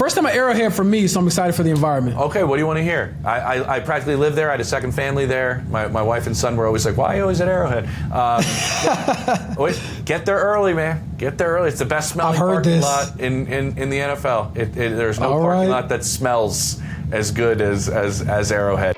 First time at Arrowhead for me, so I'm excited for the environment. Okay, what do you want to hear? I practically lived there. I had a second family there. My wife and son were always like, why are you always at Arrowhead? Get there early, man. Get there early. It's the best smelling parking lot in the NFL. There's no parking lot that smells as good as Arrowhead.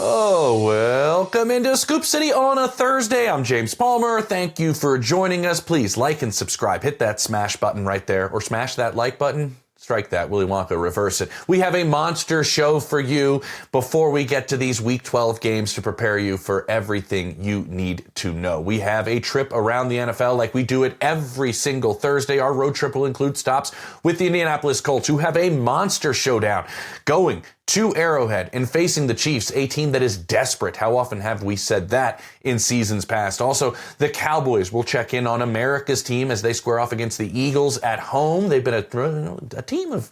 Oh, welcome into Scoop City on a Thursday. I'm James Palmer. Thank you for joining us. Please like and subscribe. Hit that smash button right there, or smash that like button. Strike that. Willy Wonka, reverse it. We have a monster show for you before we get to these Week 12 games to prepare you for everything you need to know. We have a trip around the NFL like we do it every single Thursday. Our road trip will include stops with the Indianapolis Colts, who have a monster showdown going to Arrowhead and facing the Chiefs, a team that is desperate. How often have we said that in seasons past? Also, the Cowboys will check in on America's team as they square off against the Eagles at home. They've been a team of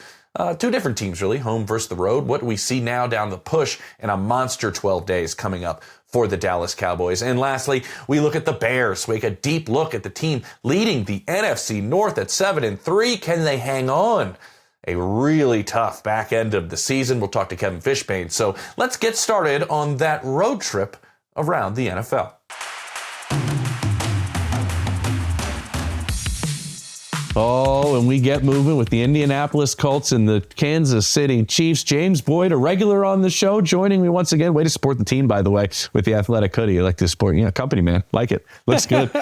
two different teams, really, home versus the road. What do we see now down the push in a monster 12 days coming up for the Dallas Cowboys? And lastly, we look at the Bears. We take a deep look at the team leading the NFC North at 7-3. Can they hang on? A really tough back end of the season. We'll talk to Kevin Fishbane. So let's get started on that road trip around the NFL. Oh, and we get moving with the Indianapolis Colts and the Kansas City Chiefs. James Boyd, a regular on the show, joining me once again. Way to support the team, by the way, with the athletic hoodie. I like to support, company, man. Like it. Looks good.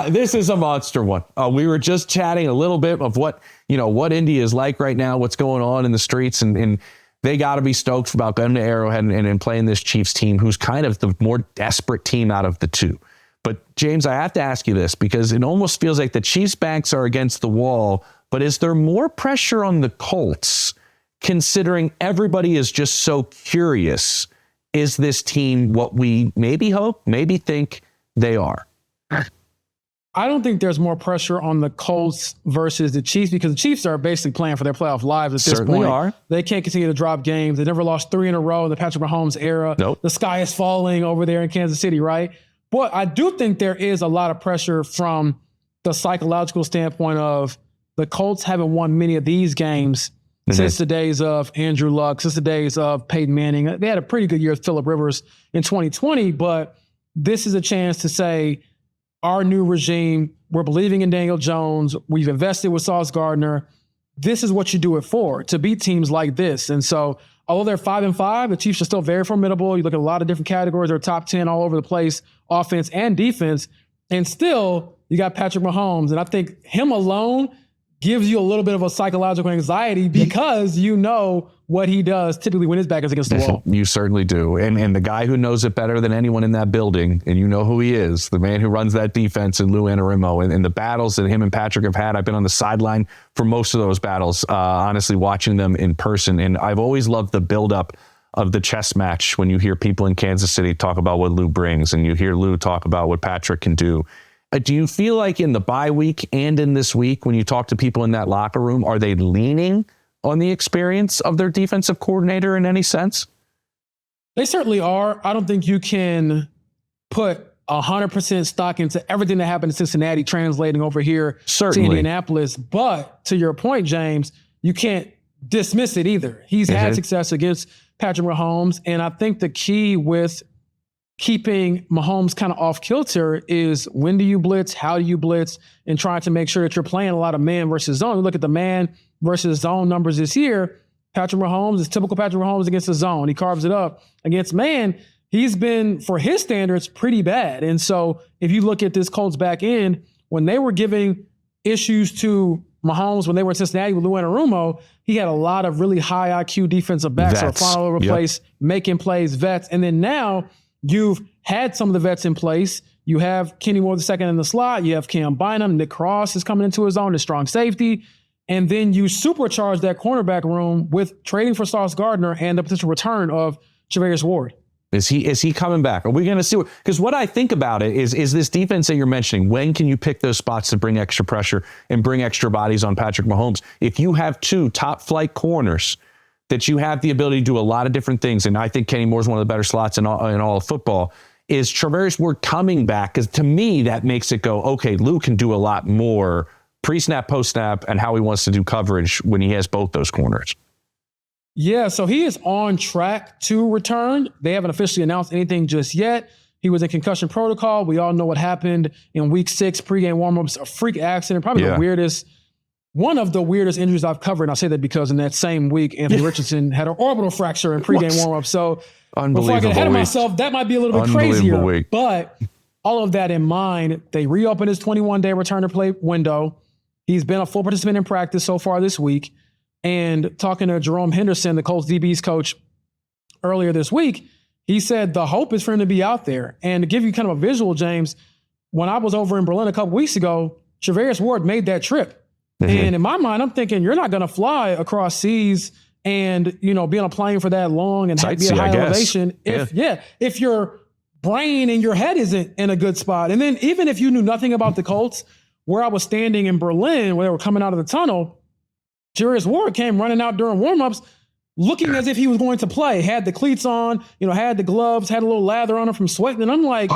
This is a monster one. We were just chatting a little bit of what Indy is like right now, what's going on in the streets, and they got to be stoked about going to Arrowhead and playing this Chiefs team, who's kind of the more desperate team out of the two. But, James, I have to ask you this because it almost feels like the Chiefs' backs are against the wall, but is there more pressure on the Colts considering everybody is just so curious? Is this team what we maybe hope, maybe think they are? I don't think there's more pressure on the Colts versus the Chiefs because the Chiefs are basically playing for their playoff lives at this Certainly point. Are. They can't continue to drop games. They never lost 3 in a row in the Patrick Mahomes era. Nope. The sky is falling over there in Kansas City, right? But I do think there is a lot of pressure from the psychological standpoint of the Colts haven't won many of these games since the days of Andrew Luck, since the days of Peyton Manning. They had a pretty good year with Phillip Rivers in 2020, but this is a chance to say, our new regime, we're believing in Daniel Jones. We've invested with Sauce Gardner. This is what you do it for, to beat teams like this. And so, although they're 5-5, the Chiefs are still very formidable. You look at a lot of different categories. They're top 10 all over the place, offense and defense. And still, you got Patrick Mahomes. And I think him alone gives you a little bit of a psychological anxiety because you know what he does typically when his back is against the wall. You certainly do. And the guy who knows it better than anyone in that building, and you know who he is, the man who runs that defense in Lou Anarumo, and the battles that him and Patrick have had. I've been on the sideline for most of those battles, honestly, watching them in person. And I've always loved the buildup of the chess match when you hear people in Kansas City talk about what Lou brings, and you hear Lou talk about what Patrick can do. Do you feel like in the bye week and in this week, when you talk to people in that locker room, are they leaning on the experience of their defensive coordinator in any sense? They certainly are. I don't think you can put 100% stock into everything that happened in Cincinnati translating over here to Indianapolis. But to your point, James, you can't dismiss it either. He's had success against Patrick Mahomes. And I think the key with keeping Mahomes kind of off kilter is when do you blitz, how do you blitz, and trying to make sure that you're playing a lot of man versus zone. You look at the man versus zone numbers this year. Patrick Mahomes is typical Patrick Mahomes against the zone. He carves it up. Against man, he's been, for his standards, pretty bad. And so if you look at this Colts back end, when they were giving issues to Mahomes when they were in Cincinnati with Lou Anarumo, he had a lot of really high IQ defensive backs that are all over the place, making plays, vets. And then now you've had some of the vets in place. You have Kenny Moore II in the slot. You have Cam Bynum. Nick Cross is coming into his own, his strong safety. And then you supercharge that cornerback room with trading for Sauce Gardner and the potential return of Charvarius Ward. Is he coming back? Are we going to see? Because what I think about it is this defense that you're mentioning, when can you pick those spots to bring extra pressure and bring extra bodies on Patrick Mahomes? If you have two top flight corners that you have the ability to do a lot of different things, and I think Kenny Moore's one of the better slots in all of football, is Charvarius Ward coming back? Because to me, that makes it go, okay, Lou can do a lot more pre-snap, post-snap, and how he wants to do coverage when he has both those corners. Yeah, so he is on track to return. They haven't officially announced anything just yet. He was in concussion protocol. We all know what happened in week 6, pregame warmups, a freak accident, probably one of the weirdest injuries I've covered. And I say that because in that same week, Anthony Richardson had an orbital fracture in pregame warmup. So before I get ahead of myself, that might be a little bit crazier. But all of that in mind, they reopened his 21-day return to play window. He's been a full participant in practice so far this week. And talking to Jerome Henderson, the Colts DB's coach, earlier this week, he said the hope is for him to be out there. And to give you kind of a visual, James, when I was over in Berlin a couple weeks ago, Charvarius Ward made that trip. Mm-hmm. And in my mind, I'm thinking you're not going to fly across seas and, be on a plane for that long and be at high elevation if your brain and your head isn't in a good spot. And then even if you knew nothing about the Colts, where I was standing in Berlin, where they were coming out of the tunnel, Charvarius Ward came running out during warmups looking as if he was going to play, had the cleats on, had the gloves, had a little lather on him from sweating. And I'm like,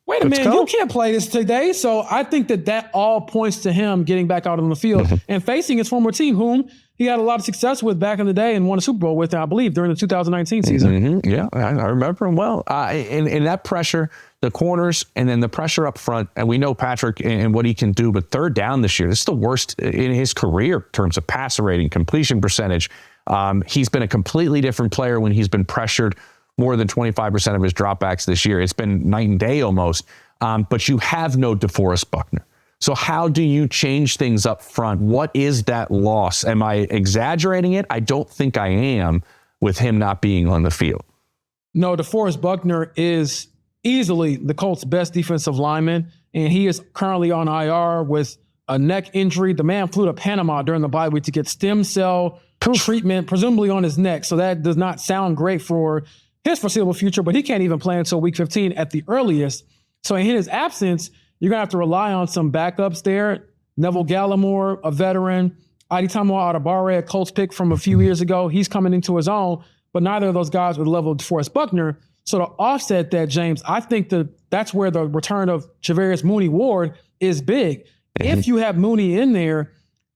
wait a minute, you can't play this today. So I think that all points to him getting back out on the field and facing his former team, whom he had a lot of success with back in the day and won a Super Bowl with, I believe, during the 2019 season. Yeah, I remember him well. And that pressure, the corners, and then the pressure up front, and we know Patrick and what he can do, but third down this year, this is the worst in his career in terms of passer rating, completion percentage. He's been a completely different player when he's been pressured more than 25% of his dropbacks this year. It's been night and day almost, but you have no DeForest Buckner. So how do you change things up front? What is that loss? Am I exaggerating it? I don't think I am with him not being on the field. No, DeForest Buckner is easily the Colts' best defensive lineman, and he is currently on IR with a neck injury. The man flew to Panama during the bye week to get stem cell treatment, presumably on his neck. So that does not sound great for his foreseeable future, but he can't even play until week 15 at the earliest. So in his absence, you're going to have to rely on some backups there. Neville Gallimore, a veteran. Adetomo Adebawore, a Colts pick from a few years ago. He's coming into his own, but neither of those guys were the level of DeForest Buckner. So to offset that, James, I think that's where the return of Charvarius Mooney Ward is big. If you have Mooney in there,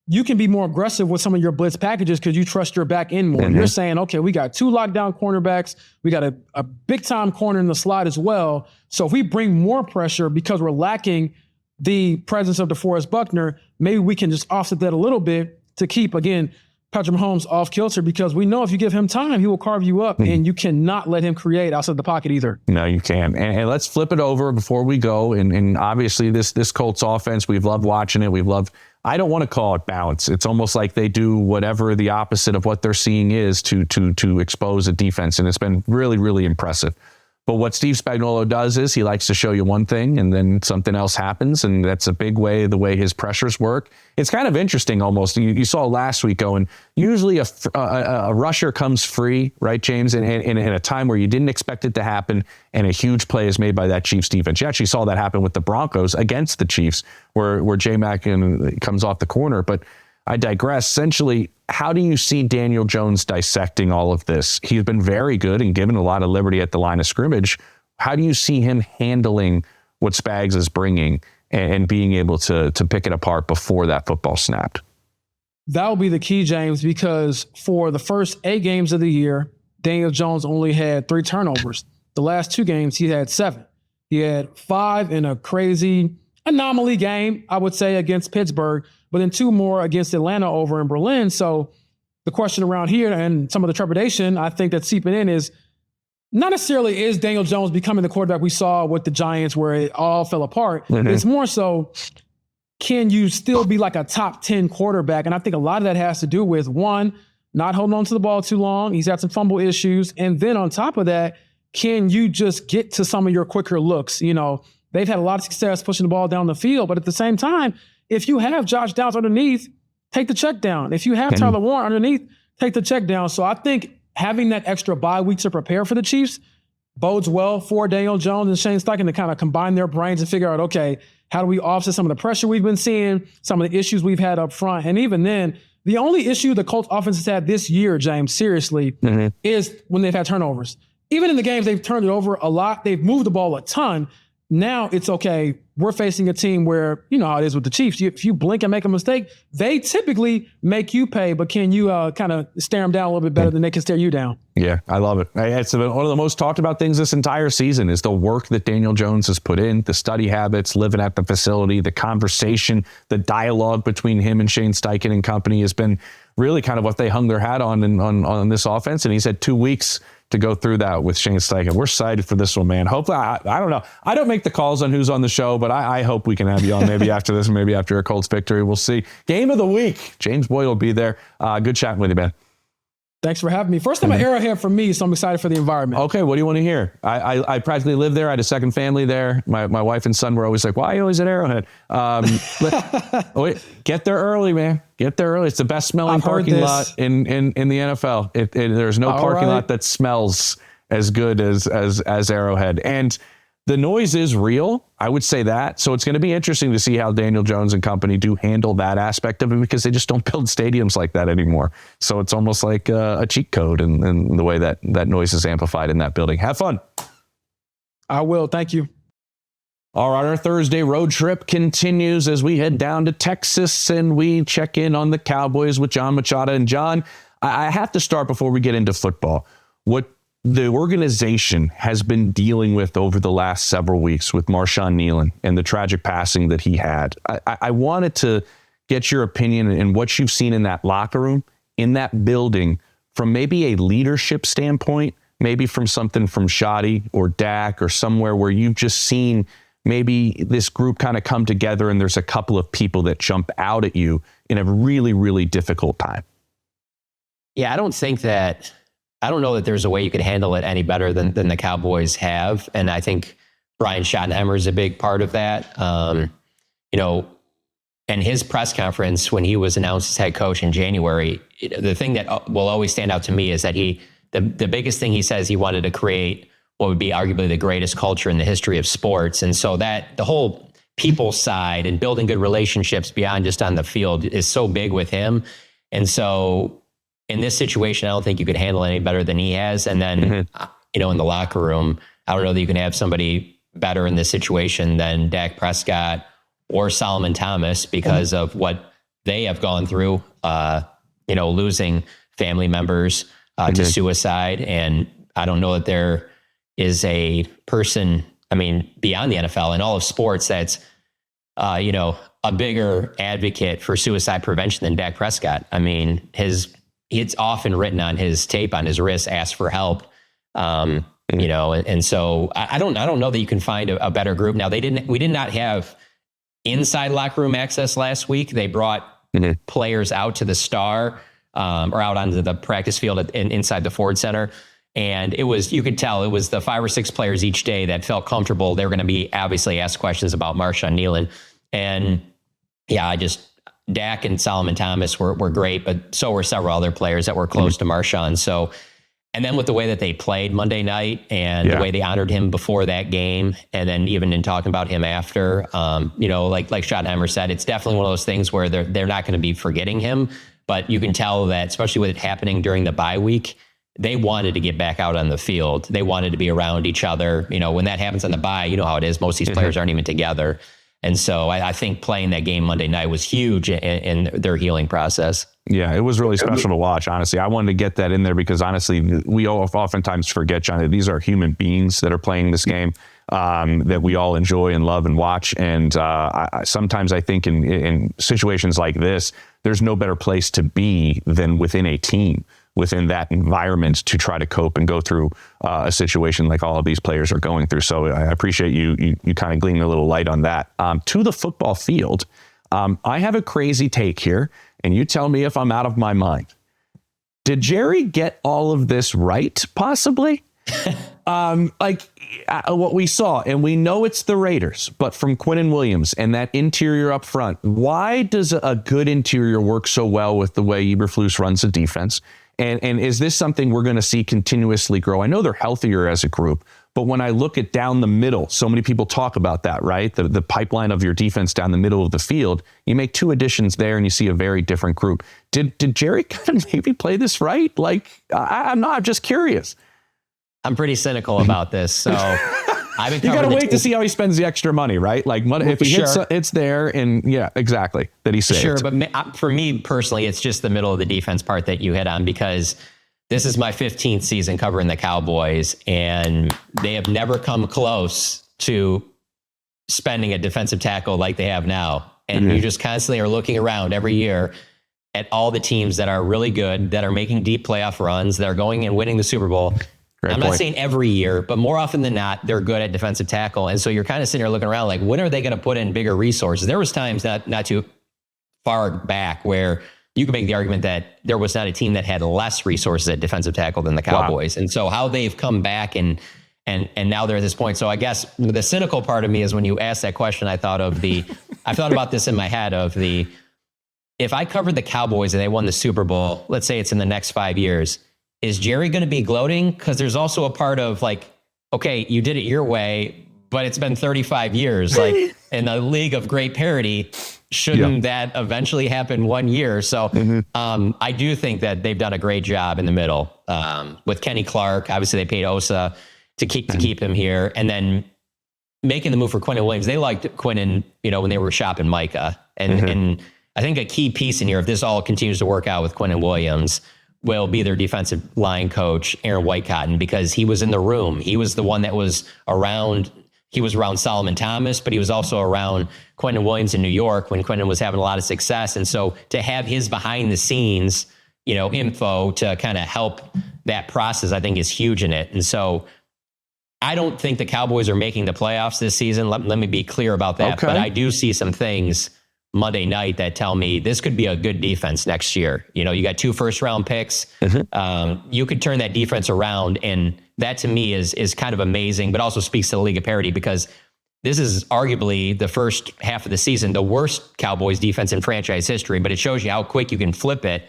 you can be more aggressive with some of your blitz packages because you trust your back end more. You're saying, okay, we got 2 lockdown cornerbacks. We got a big-time corner in the slot as well. So if we bring more pressure because we're lacking the presence of DeForest Buckner, maybe we can just offset that a little bit to keep, again, Patrick Mahomes off kilter, because we know if you give him time, he will carve you up, and you cannot let him create outside the pocket either. No, you can't. And let's flip it over before we go. And obviously this Colts offense, we've loved watching it. I don't want to call it balance. It's almost like they do whatever the opposite of what they're seeing is to expose a defense. And it's been really, really impressive. But what Steve Spagnuolo does is he likes to show you one thing and then something else happens. And that's a big way, the way his pressures work. It's kind of interesting almost. You saw last week going, usually a rusher comes free, right, James, in a time where you didn't expect it to happen, and a huge play is made by that Chiefs defense. You actually saw that happen with the Broncos against the Chiefs where J-Mac comes off the corner. But I digress. Essentially, how do you see Daniel Jones dissecting all of this? He's been very good and given a lot of liberty at the line of scrimmage. How do you see him handling what Spags is bringing and being able to pick it apart before that football snapped? That will be the key, James, because for the first 8 games of the year, Daniel Jones only had 3 turnovers. The last 2 games, he had 7. He had 5 in a crazy anomaly game, I would say, against Pittsburgh, but then 2 more against Atlanta over in Berlin. So the question around here and some of the trepidation I think that's seeping in is not necessarily is Daniel Jones becoming the quarterback we saw with the Giants where it all fell apart. Mm-hmm. It's more so, can you still be like a top 10 quarterback? And I think a lot of that has to do with, one, not holding on to the ball too long. He's had some fumble issues. And then on top of that, can you just get to some of your quicker looks? They've had a lot of success pushing the ball down the field, but at the same time, if you have Josh Downs underneath, take the check down. If you have Tyler Warren underneath, take the check down. So I think having that extra bye week to prepare for the Chiefs bodes well for Daniel Jones and Shane Steichen to kind of combine their brains and figure out, okay, how do we offset some of the pressure we've been seeing, some of the issues we've had up front? And even then, the only issue the Colts offense has had this year, James, seriously, is when they've had turnovers. even in the games they've turned it over a lot, they've moved the ball a ton. Now it's okay. We're facing a team where, you know how it is with the Chiefs. If you blink and make a mistake, they typically make you pay, but can you kind of stare them down a little bit better than they can stare you down? Yeah, I love it. It's one of the most talked about things this entire season is the work that Daniel Jones has put in, the study habits, living at the facility, the conversation, the dialogue between him and Shane Steichen and company has been really kind of what they hung their hat on this offense. And he's had 2 weeks to go through that with Shane Steichen. We're excited for this one, man. Hopefully, I don't know. I don't make the calls on who's on the show, but I hope we can have you on maybe after this, maybe after a Colts victory. We'll see. Game of the week. James Boyd will be there. Good chatting with you, man. Thanks for having me. First time at Arrowhead for me, so I'm excited for the environment. Okay, what do you want to hear? I practically lived there. I had a second family there. My wife and son were always like, why are you always at Arrowhead? Get there early, man. Get there early. It's the best smelling parking lot in the NFL. There's no parking lot that smells as good as Arrowhead. And the noise is real. I would say that. So it's going to be interesting to see how Daniel Jones and company do handle that aspect of it because they just don't build stadiums like that anymore. So it's almost like a cheat code in the way that noise is amplified in that building. Have fun. I will. Thank you. All right, our Thursday road trip continues as we head down to Texas and we check in on the Cowboys with John Machado. And John, I have to start before we get into football. What the organization has been dealing with over the last several weeks with Marshawn Nealon and the tragic passing that he had. I wanted to get your opinion and what you've seen in that locker room, in that building, from maybe a leadership standpoint, maybe from something from Shoddy or Dak or somewhere where you've just seen maybe this group kind of come together and there's a couple of people that jump out at you in a really, really difficult time. Yeah, I don't know that there's a way you could handle it any better than the Cowboys have. And I think Brian Schottenheimer is a big part of that. And his press conference when he was announced as head coach in January, the thing that will always stand out to me is that the biggest thing he says he wanted to create what would be arguably the greatest culture in the history of sports. And so that the whole people side and building good relationships beyond just on the field is so big with him. And so in this situation, I don't think you could handle it any better than he has. And then, in the locker room, I don't know that you can have somebody better in this situation than Dak Prescott or Solomon Thomas because of what they have gone through, losing family members to suicide. And I don't know that there is a person, beyond the NFL and all of sports that's, a bigger advocate for suicide prevention than Dak Prescott. It's often written on his tape on his wrist, ask for help. And so I don't know that you can find a better group. Now we did not have inside locker room access last week. They brought players out to the Star or out onto the practice field inside the Ford Center. And you could tell it was the 5 or 6 players each day that felt comfortable. They were going to be obviously asked questions about Marshawn Nealon. And yeah, Dak and Solomon Thomas were great, but so were several other players that were close to Marshawn. So, and then with the way that they played Monday night and the way they honored him before that game, and then even in talking about him after, like Schottenheimer said, it's definitely one of those things where they're not going to be forgetting him, but you can tell that, especially with it happening during the bye week, they wanted to get back out on the field. They wanted to be around each other. When that happens on the bye, you know how it is. Most of these players aren't even together. And so I think playing that game Monday night was huge in their healing process. Yeah, it was really special to watch, honestly. I wanted to get that in there because, honestly, we oftentimes forget, John, that these are human beings that are playing this game that we all enjoy and love and watch. And sometimes I think in situations like this, there's no better place to be than within a team, within that environment to try to cope and go through a situation like all of these players are going through. So I appreciate you kind of gleaning a little light on that. To the football field, I have a crazy take here, and you tell me if I'm out of my mind. Did Jerry get all of this right, possibly? What we saw, and we know it's the Raiders, but from Quinnen Williams and that interior up front, why does a good interior work so well with the way Eberflus runs the defense? And is this something we're going to see continuously grow? I know they're healthier as a group, but when I look at down the middle, so many people talk about that, right? The pipeline of your defense down the middle of the field, you make 2 additions there and you see a very different group. Did Jerry kind of maybe play this right? I'm just curious. I'm pretty cynical about this. So I've been you got to wait to see how he spends the extra money, right? Like if he hits, it's there, and yeah, exactly, that he saved. Sure, but for me personally, it's just the middle of the defense part that you hit on, because this is my 15th season covering the Cowboys, and they have never come close to spending a defensive tackle like they have now. And you just constantly are looking around every year at all the teams that are really good, that are making deep playoff runs, that are going and winning the Super Bowl. I'm not saying every year, but more often than not, they're good at defensive tackle. And so you're kind of sitting here looking around like, when are they going to put in bigger resources? There was times not too far back where you could make the argument that there was not a team that had less resources at defensive tackle than the Cowboys. Wow. And so how they've come back and now they're at this point. So I guess the cynical part of me is when you asked that question, I thought about this in my head if I covered the Cowboys and they won the Super Bowl, let's say it's in the next 5 years, is Jerry going to be gloating? Because there's also a part of like, okay, you did it your way, but it's been 35 years, like in a league of great parity. Shouldn't that eventually happen one year? So I do think that they've done a great job in the middle with Kenny Clark. Obviously, they paid Osa to keep him here, and then making the move for Quinnen Williams. They liked Quinnen, when they were shopping Micah, and I think a key piece in here, if this all continues to work out with Quinnen Williams, will be their defensive line coach, Aaron Whitecotton, because he was in the room. He was the one that was around. He was around Solomon Thomas, but he was also around Quinnen Williams in New York when Quinnen was having a lot of success. And so to have his behind the scenes, info to kind of help that process, I think is huge in it. And so I don't think the Cowboys are making the playoffs this season. Let me be clear about that. Okay. But I do see some things Monday night that tell me this could be a good defense next year. You got 2 first-round picks. You could turn that defense around, and that to me is kind of amazing, but also speaks to the league of parity, because this is arguably the first half of the season, the worst Cowboys defense in franchise history, but it shows you how quick you can flip it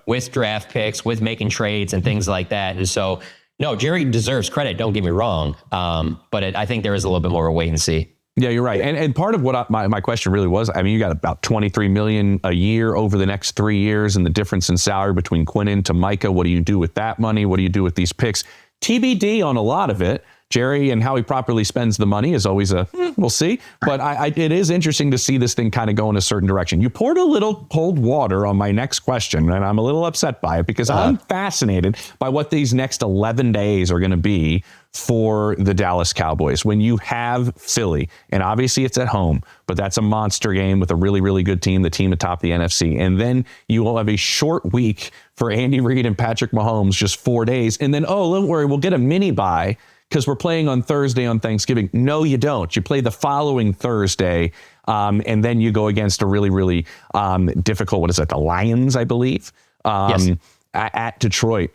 with draft picks, with making trades and things like that. And so, no, Jerry deserves credit. Don't get me wrong. But I think there is a little bit more of a wait and see. Yeah, you're right. And part of what my question really was, you got about $23 million a year over the next 3 years, and the difference in salary between Quinnen to Micah. What do you do with that money? What do you do with these picks? TBD on a lot of it. Jerry and how he properly spends the money is always we'll see. But it is interesting to see this thing kind of go in a certain direction. You poured a little cold water on my next question, and I'm a little upset by it, because I'm fascinated by what these next 11 days are going to be for the Dallas Cowboys. When you have Philly, and obviously it's at home, but that's a monster game with a really, really good team, the team atop the NFC. And then you will have a short week for Andy Reid and Patrick Mahomes, just 4 days. And then, don't worry, we'll get a mini bye because we're playing on Thursday on Thanksgiving. No, you don't. You play the following Thursday, and then you go against a really, really difficult, the Lions, I believe, at Detroit.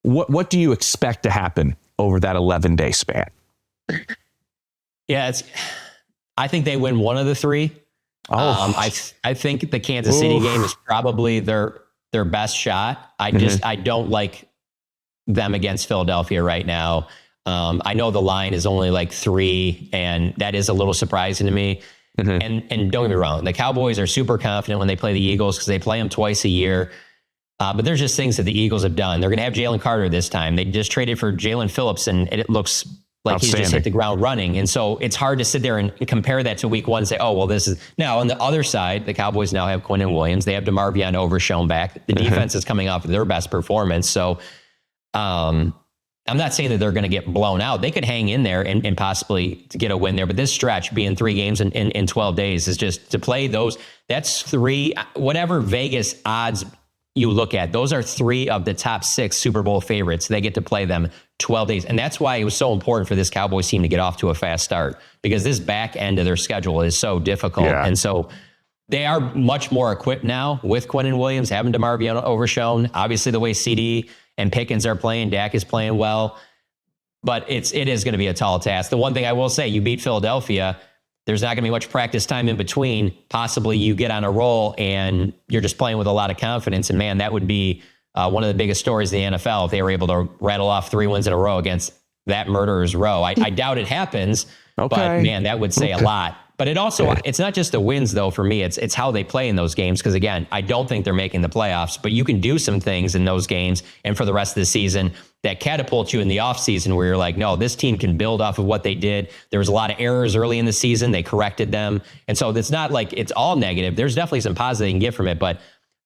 What do you expect to happen over that 11-day span? Yeah, I think they win one of the 3. I think the Kansas City game is probably their best shot. I don't like them against Philadelphia right now. I know the line is only like 3, and that is a little surprising to me. And don't get me wrong, the Cowboys are super confident when they play the Eagles because they play them twice a year. But there's just things that the Eagles have done. They're going to have Jalen Carter this time. They just traded for Jalen Phillips, and it looks like he's just hit the ground running. And so it's hard to sit there and compare that to week 1 and say, this is... Now, on the other side, the Cowboys now have Quinnen Williams. They have DeMarvion Overshown back. The defense is coming off of their best performance. So I'm not saying that they're going to get blown out. They could hang in there and possibly to get a win there. But this stretch being 3 games in 12 days is just to play those. That's 3, whatever Vegas odds you look at, those are 3 of the top 6 Super Bowl favorites. They get to play them 12 days. And that's why it was so important for this Cowboys team to get off to a fast start, because this back end of their schedule is so difficult. Yeah. And so they are much more equipped now with Quinnen Williams, having DeMarvion Overshown. Obviously, the way CD and Pickens are playing, Dak is playing well. But it is going to be a tall task. The one thing I will say, you beat Philadelphia. There's not going to be much practice time in between. Possibly you get on a roll and you're just playing with a lot of confidence. And man, that would be one of the biggest stories in the NFL if they were able to rattle off 3 wins in a row against that murderer's row. I doubt it happens, but man, that would say a lot. But it's not just the wins though. For me, it's how they play in those games. Because again, I don't think they're making the playoffs, but you can do some things in those games and for the rest of the season that catapult you in the offseason where you're like, no, this team can build off of what they did. There was a lot of errors early in the season. They corrected them. And so it's not like it's all negative. There's definitely some positive you can get from it. But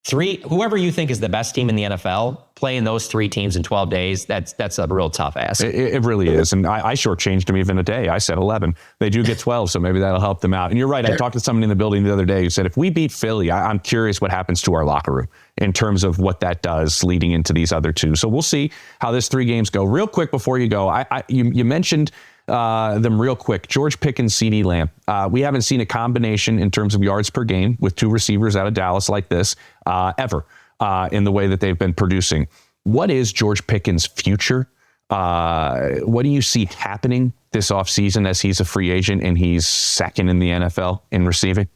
whoever you think is the best team in the NFL, playing those 3 teams in 12 days, that's a real tough ask. It really is. And I shortchanged them even a day. I said 11. They do get 12, so maybe that'll help them out. And you're right. I talked to somebody in the building the other day who said, if we beat Philly, I'm curious what happens to our locker room in terms of what that does leading into these other 2. So we'll see how this 3 games go. Real quick before you go, you mentioned them real quick. George Pickens, CeeDee Lamb. We haven't seen a combination in terms of yards per game with 2 receivers out of Dallas like this ever in the way that they've been producing. What is George Pickens' future? What do you see happening this offseason as he's a free agent and he's second in the NFL in receiving?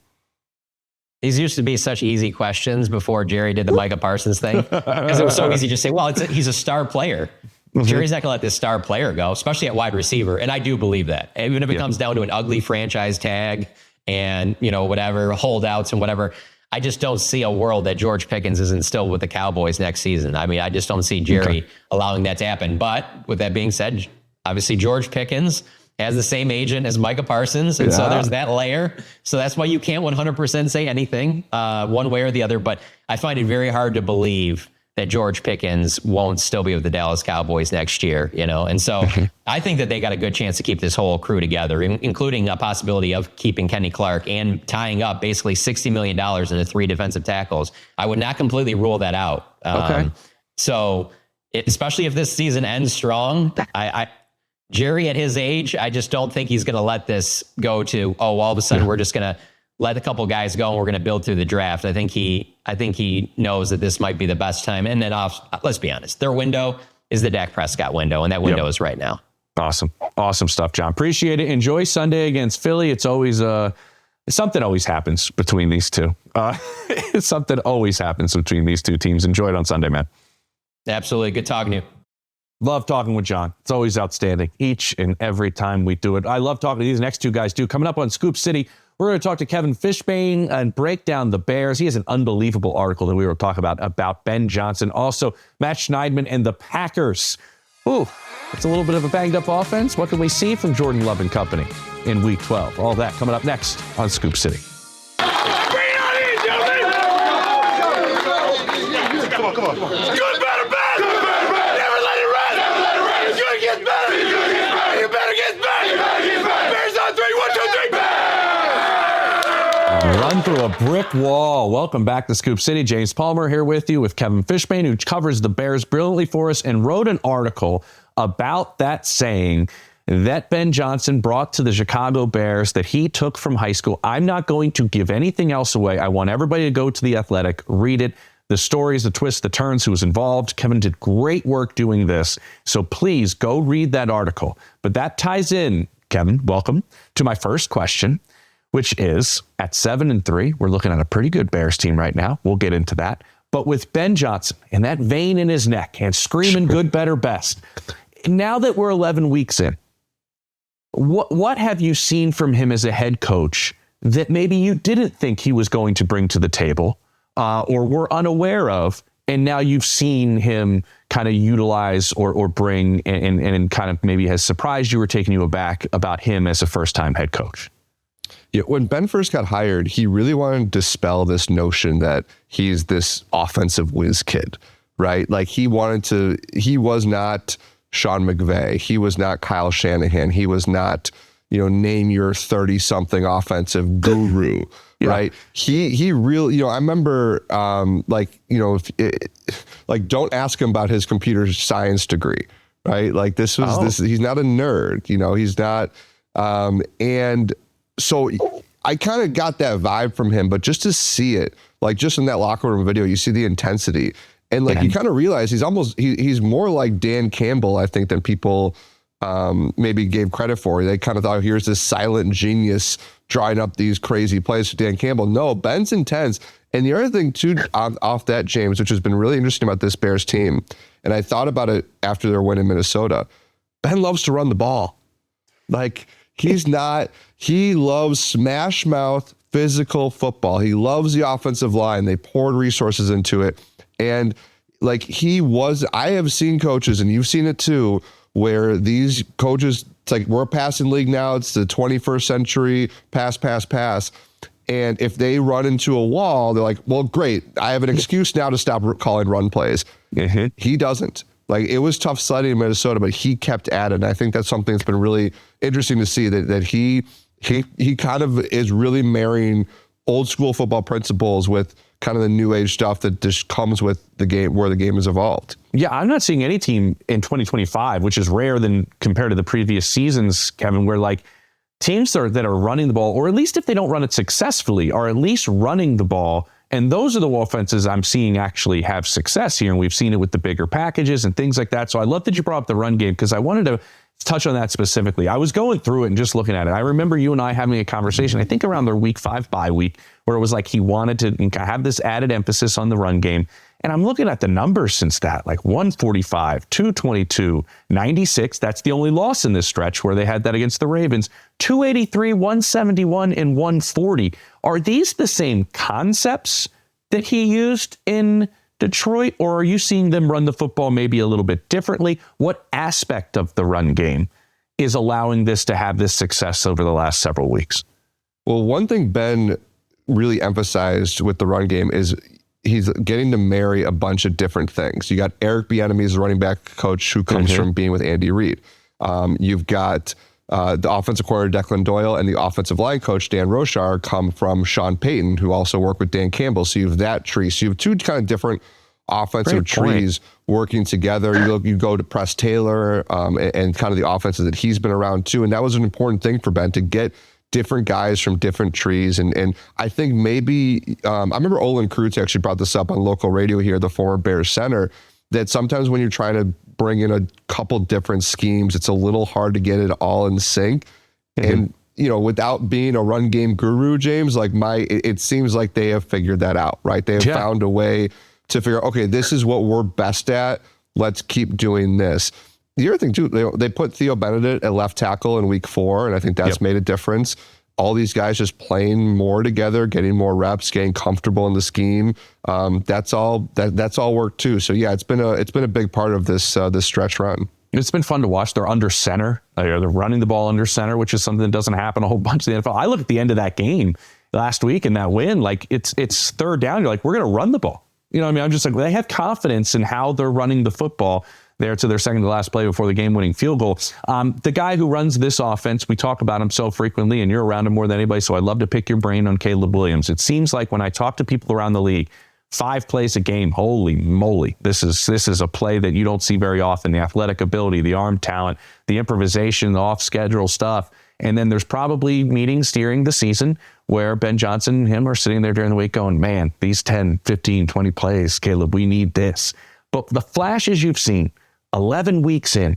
These used to be such easy questions before Jerry did the Micah Parsons thing because it was so easy to say, well, he's a star player. Mm-hmm. Jerry's not going to let this star player go, especially at wide receiver. And I do believe that. Even if it comes down to an ugly franchise tag and, whatever, holdouts and whatever, I just don't see a world that George Pickens isn't still with the Cowboys next season. I mean, I just don't see Jerry allowing that to happen. But with that being said, obviously George Pickens has the same agent as Micah Parsons. And so there's that layer. So that's why you can't 100% say anything one way or the other. But I find it very hard to believe that George Pickens won't still be with the Dallas Cowboys next year, And so I think that they got a good chance to keep this whole crew together, including a possibility of keeping Kenny Clark and tying up basically $60 million into 3 defensive tackles. I would not completely rule that out. So especially if this season ends strong, Jerry at his age, I just don't think he's going to let this go to, all of a sudden we're just going to let a couple guys go and we're going to build through the draft. I think he knows that this might be the best time. And then let's be honest, their window is the Dak Prescott window, and that window is right now. Awesome stuff, John. Appreciate it. Enjoy Sunday against Philly. It's always something always happens between these two. Something always happens between these 2 teams. Enjoy it on Sunday, man. Absolutely. Good talking to you. Love talking with John. It's always outstanding each and every time we do it. I love talking to these next 2 guys too. Coming up on Scoop City, we're going to talk to Kevin Fishbain and break down the Bears. He has an unbelievable article that we will talk about Ben Johnson. Also, Matt Schneidman and the Packers. Ooh, it's a little bit of a banged up offense. What can we see from Jordan Love and company in Week 12? All that coming up next on Scoop City. Come on. Good, better, bad. Never let it rest. Good gets better. You better get better. Bears on 3, 1, 2, 3. Run through a brick wall. Welcome back to Scoop City. James Palmer here with you with Kevin Fishbain, who covers the Bears brilliantly for us and wrote an article about that saying that Ben Johnson brought to the Chicago Bears that he took from high school. I'm not going to give anything else away. I want everybody to go to The Athletic, read it. The stories, the twists, the turns, who was involved. Kevin did great work doing this. So please go read that article. But that ties in, Kevin, welcome, to my first question, which is at 7-3, we're looking at a pretty good Bears team right now. We'll get into that. But with Ben Johnson and that vein in his neck and screaming good, better, best, now that we're 11 weeks in, what have you seen from him as a head coach that maybe you didn't think he was going to bring to the table or were unaware of, and now you've seen him kind of utilize or bring and kind of maybe has surprised you or taken you aback about him as a first-time head coach? Yeah, when Ben first got hired, he really wanted to dispel this notion that he's this offensive whiz kid, right? Like he was not Sean McVay. He was not Kyle Shanahan. He was not, name your 30-something offensive guru, right? He really, I remember, don't ask him about his computer science degree, right? Like he's not a nerd, he's not, and so I kind of got that vibe from him, but just to see it, like just in that locker room video, you see the intensity. And you kind of realize he's more like Dan Campbell, I think, than people maybe gave credit for. They kind of thought, here's this silent genius drawing up these crazy plays for Dan Campbell. No, Ben's intense. And the other thing too, off that, James, which has been really interesting about this Bears team, and I thought about it after their win in Minnesota, Ben loves to run the ball. Like He's not. He loves smash mouth physical football. He loves the offensive line. They poured resources into it. And like I have seen coaches, and you've seen it too, where these coaches, it's like we're a passing league now. It's the 21st century, pass. And if they run into a wall, they're like, well, great. I have an excuse now to stop calling run plays. Mm-hmm. He doesn't. Like, it was tough sledding in Minnesota, but he kept at it. And I think that's something that's been really interesting to see, that he kind of is really marrying old school football principles with kind of the new age stuff that just comes with the game, where the game has evolved. Yeah, I'm not seeing any team in 2025, which is rare than compared to the previous seasons, Kevin, where like teams that are running the ball, or at least if they don't run it successfully, are at least running the ball. And those are the offenses I'm seeing actually have success here. And we've seen it with the bigger packages and things like that. So I love that you brought up the run game, because I wanted to touch on that specifically. I was going through it and just looking at it. I remember you and I having a conversation, I think around their week 5 bye week, where it was like he wanted to have this added emphasis on the run game. And I'm looking at the numbers since that, like 145, 222, 96. That's the only loss in this stretch, where they had that against the Ravens. 283, 171, and 140. Are these the same concepts that he used in Detroit, or are you seeing them run the football maybe a little bit differently? What aspect of the run game is allowing this to have this success over the last several weeks? Well, one thing Ben really emphasized with the run game is he's getting to marry a bunch of different things. You got Eric Bieniemy, the running back coach, who comes from being with Andy Reid. You've got the offensive coordinator Declan Doyle and the offensive line coach Dan Rochar come from Sean Payton, who also worked with Dan Campbell. So you have that tree. So you have two kind of different offensive trees working together. You go to Press Taylor and kind of the offenses that he's been around too. And that was an important thing for Ben, to get different guys from different trees. And I think maybe, I remember Olin Kreutz actually brought this up on local radio here, the former Bears center, that sometimes when you're trying to bring in a couple different schemes, it's a little hard to get it all in sync. And, without being a run game guru, James, like it seems like they have figured that out, right? They have found a way to figure, okay, this is what we're best at. Let's keep doing this. The other thing too, they put Theo Benedict at left tackle in week 4, and I think that's made a difference. All these guys just playing more together, getting more reps, getting comfortable in the scheme. That's all work too. So yeah, it's been a big part of this stretch run. It's been fun to watch. They're under center. They're running the ball under center, which is something that doesn't happen a whole bunch in the NFL. I look at the end of that game last week and that win, like it's third down. You're like, we're going to run the ball. You know what I mean? I'm just like, they have confidence in how they're running the football there to their second to last play before the game-winning field goal. The guy who runs this offense, we talk about him so frequently, and you're around him more than anybody, so I'd love to pick your brain on Caleb Williams. It seems like when I talk to people around the league, 5 plays a game, holy moly, this is a play that you don't see very often. The athletic ability, the arm talent, the improvisation, the off-schedule stuff. And then there's probably meetings during the season where Ben Johnson and him are sitting there during the week going, man, these 10, 15, 20 plays, Caleb, we need this. But the flashes you've seen, 11 weeks in,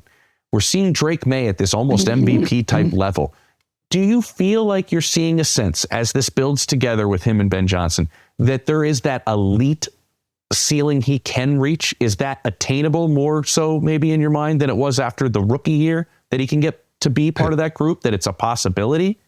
we're seeing Drake May at this almost MVP type level. Do you feel like you're seeing a sense, as this builds together with him and Ben Johnson, that there is that elite ceiling he can reach? Is that attainable more so maybe in your mind than it was after the rookie year, that he can get to be part of that group, that it's a possibility?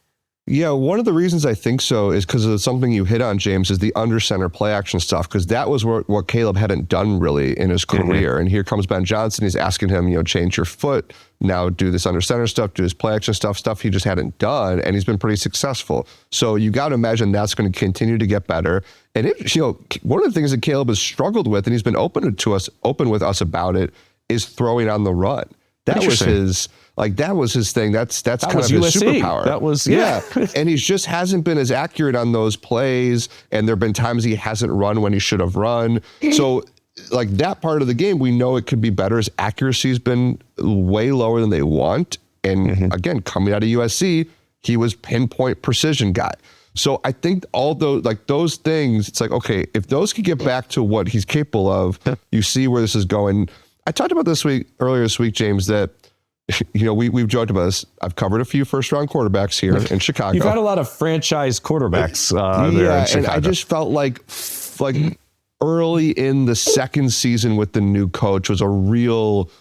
Yeah, one of the reasons I think so is because of something you hit on, James, is the under center play action stuff, because that was what Caleb hadn't done really in his career. And here comes Ben Johnson. He's asking him, change your foot, now do this under center stuff, do this play action stuff he just hadn't done, and he's been pretty successful. So you got to imagine that's going to continue to get better. And one of the things that Caleb has struggled with, and he's been open with us about it, is throwing on the run. That was his thing. That's kind of his USC. superpower. That was, And he just hasn't been as accurate on those plays. And there've been times he hasn't run when he should have run. So like that part of the game, we know it could be better. His accuracy's been way lower than they want. And again, coming out of USC, he was pinpoint precision guy. So I think all those things, it's like, okay, if those could get back to what he's capable of, you see where this is going. I talked about earlier this week, James, that we've joked about this. I've covered a few first-round quarterbacks here in Chicago. You've had a lot of franchise quarterbacks there in Chicago. And I just felt like early in the second season with the new coach was a real,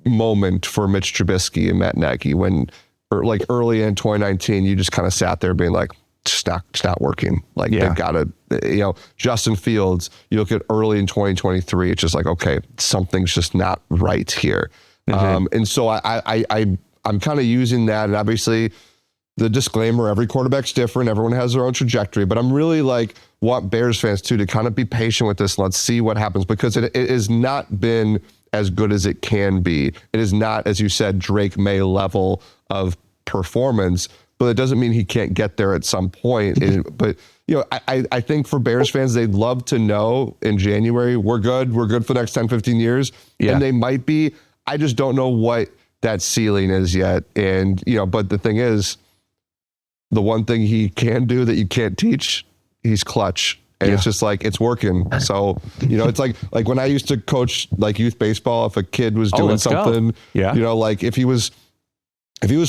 moment for Mitch Trubisky and Matt Nagy when, like early in 2019, you just kind of sat there being like, it's not working. Like they've got to, Justin Fields, you look at early in 2023, it's just like, okay, something's just not right here. And so I'm kind of using that, and obviously the disclaimer, every quarterback's different. Everyone has their own trajectory, but I'm really like want Bears fans too to kind of be patient with this. And let's see what happens, because it has not been as good as it can be. It is not, as you said, Drake May level of performance, but it doesn't mean he can't get there at some point. But I think for Bears fans, they'd love to know in January, we're good for the next 10, 15 years. Yeah. And they might be. I just don't know what that ceiling is yet. And, but the thing is, the one thing he can do that you can't teach, he's clutch. And it's just like, it's working. So, it's like when I used to coach like youth baseball, if a kid was doing something, like if he was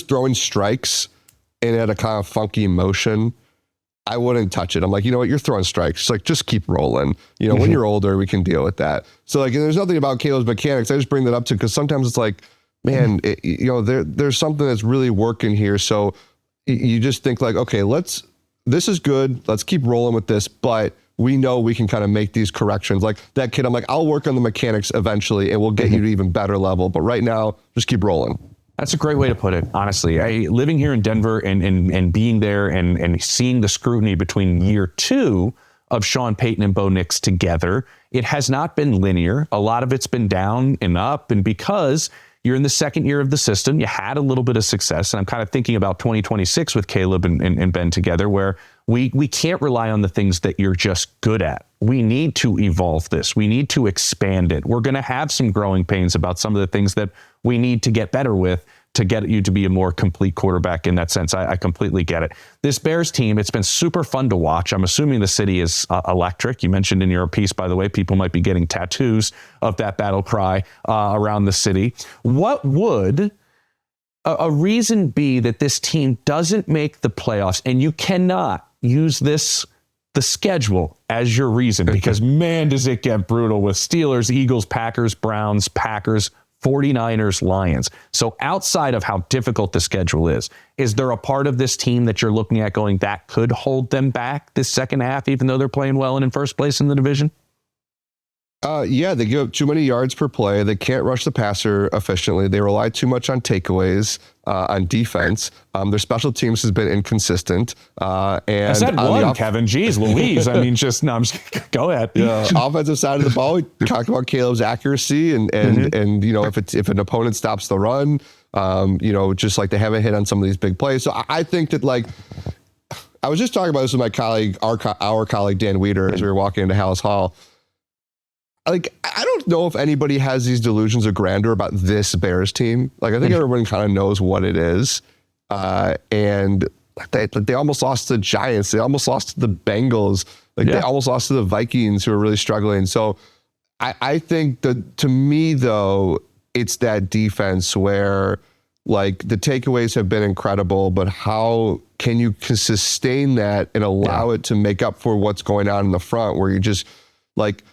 throwing strikes and it had a kind of funky motion, I wouldn't touch it. I'm like, you know what, you're throwing strikes. It's like, just keep rolling. When you're older, we can deal with that. So like, there's nothing about Caleb's mechanics. I just bring that up too, because sometimes it's like, man, there's something that's really working here. So you just think like, okay, this is good. Let's keep rolling with this, but we know we can kind of make these corrections. Like that kid, I'm like, I'll work on the mechanics eventually and we'll get you to even better level. But right now, just keep rolling. That's a great way to put it, honestly. Living here in Denver and being there and seeing the scrutiny between year 2 of Sean Payton and Bo Nix together, it has not been linear. A lot of it's been down and up. And because you're in the second year of the system, you had a little bit of success. And I'm kind of thinking about 2026 with Caleb and Ben together, where we can't rely on the things that you're just good at. We need to evolve this. We need to expand it. We're going to have some growing pains about some of the things that we need to get better with to get you to be a more complete quarterback in that sense. I completely get it. This Bears team, it's been super fun to watch. I'm assuming the city is electric. You mentioned in your piece, by the way, people might be getting tattoos of that battle cry around the city. What would a reason be that this team doesn't make the playoffs? And you cannot use the schedule as your reason, because man, does it get brutal with Steelers, Eagles, Packers, Browns, Packers, 49ers, Lions. So outside of how difficult the schedule is there a part of this team that you're looking at going, that could hold them back this second half, even though they're playing well and in first place in the division? Yeah, they give up too many yards per play. They can't rush the passer efficiently. They rely too much on takeaways on defense. Their special teams has been inconsistent. And I said one, Kevin. Jeez Louise. I mean, go ahead. Yeah, offensive side of the ball, we talked about Caleb's accuracy and if an opponent stops the run, just like they haven't hit on some of these big plays. So I think that I was just talking about this with my colleague, our colleague Dan Weeder, as we were walking into Hallis Hall. Like, I don't know if anybody has these delusions of grandeur about this Bears team. Like, I think everyone kind of knows what it is. And they almost lost to the Giants. They almost lost to the Bengals. They almost lost to the Vikings, who are really struggling. So I think that, to me, though, it's that defense where, like, the takeaways have been incredible, but how can you sustain that and allow it to make up for what's going on in the front, where you just, like,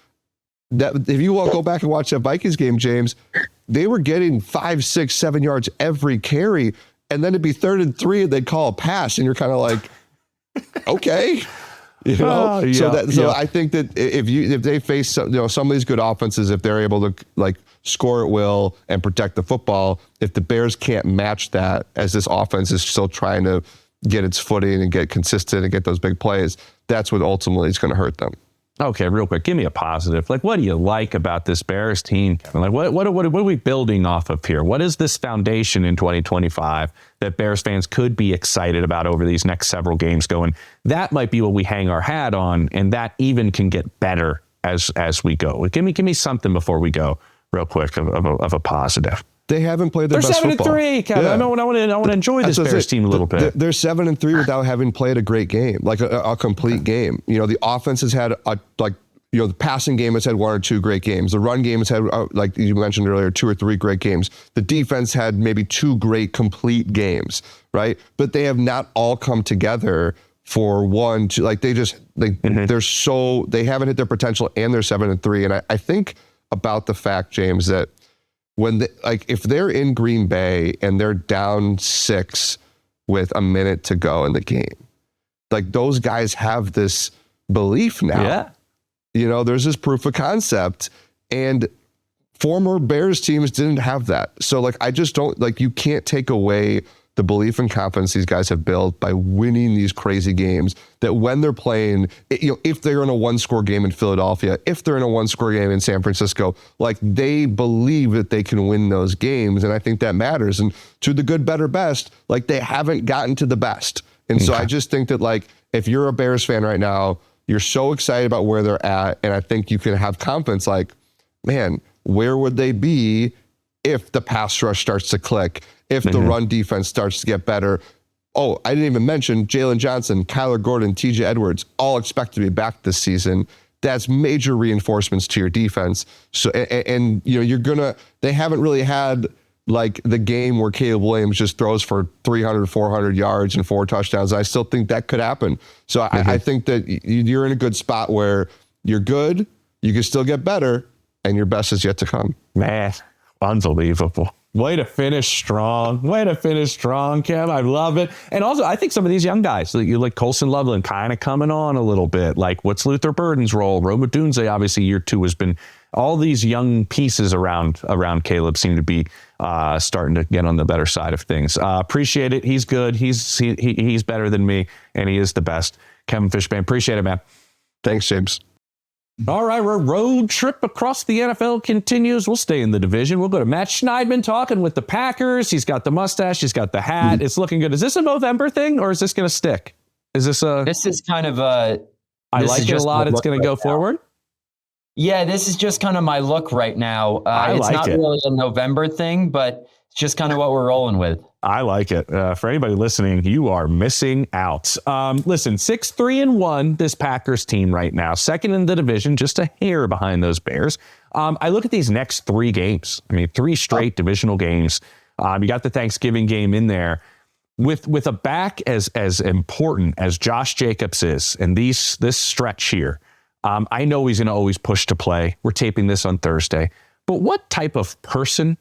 that if you all go back and watch that Vikings game, James, they were getting 5, 6, 7 yards every carry, and then it'd be 3rd and 3, and they'd call a pass, and you're kind of like, okay, So I think that if they face some of these good offenses, if they're able to like score at will and protect the football, if the Bears can't match that, as this offense is still trying to get its footing and get consistent and get those big plays, that's what ultimately is going to hurt them. Okay, real quick, give me a positive. Like, what do you like about this Bears team, Kevin? Like, what are we building off of here? What is this foundation in 2025 that Bears fans could be excited about over these next several games going? That might be what we hang our hat on, and that even can get better as we go. Give me something before we go, real quick, of a positive. They haven't played their best football. They're 7-3, Kevin. Yeah. I want to enjoy this Bears team a little bit. They're 7-3 without having played a great game, like a complete game. The offense has had the passing game has had 1 or 2 great games. The run game has had, like you mentioned earlier, 2 or 3 great games. The defense had maybe 2 great complete games, right? But they have not all come together for 1, 2. Like they haven't hit their potential, and they're 7-3. And I think about the fact, James, that if they're in Green Bay and they're down 6 with a minute to go in the game, like those guys have this belief now. Yeah. You know, there's this proof of concept, and former Bears teams didn't have that. So like, I just don't like, you can't take away the belief and confidence these guys have built by winning these crazy games, that when they're playing, you know, if they're in a 1-score game in Philadelphia, if they're in a 1-score game in San Francisco, like they believe that they can win those games. And I think that matters. And to the good, better, best, like they haven't gotten to the best. And so I just think that like, if you're a Bears fan right now, you're so excited about where they're at. And I think you can have confidence like, man, where would they be if the pass rush starts to click, if the run defense starts to get better? Oh, I didn't even mention Jalen Johnson, Kyler Gordon, TJ Edwards, all expect to be back this season. That's major reinforcements to your defense. So, and you know, they haven't really had like the game where Caleb Williams just throws for 300, 400 yards and 4 touchdowns. I still think that could happen. So I think that you're in a good spot where you're good, you can still get better, and your best is yet to come. Man, unbelievable. Way to finish strong. Kev. I love it. And also, I think some of these young guys, like Colson Loveland, kind of coming on a little bit. Like, what's Luther Burden's role? Roma Dunze, obviously, year 2 has been. All these young pieces around Caleb seem to be starting to get on the better side of things. Appreciate it. He's good. He's better than me, and he is the best. Kevin Fishbane, appreciate it, man. Thanks, James. All right, our road trip across the NFL continues. We'll stay in the division. We'll go to Matt Schneidman talking with the Packers. He's got the mustache. He's got the hat. It's looking good. Is this a November thing, or is this going to stick? Is this a... This is kind of a... I like it a lot. It's going to go forward? Yeah, this is just kind of my look right now. It's not really a November thing, but it's just kind of what we're rolling with. I like it. For anybody listening, you are missing out. Listen, 6-3-1, this Packers team right now, second in the division, just a hair behind those Bears. I look at these next 3 games. I mean, 3 straight divisional games. You got the Thanksgiving game in there. With a back as important as Josh Jacobs is, and this stretch here, I know he's going to always push to play. We're taping this on Thursday. But what type of person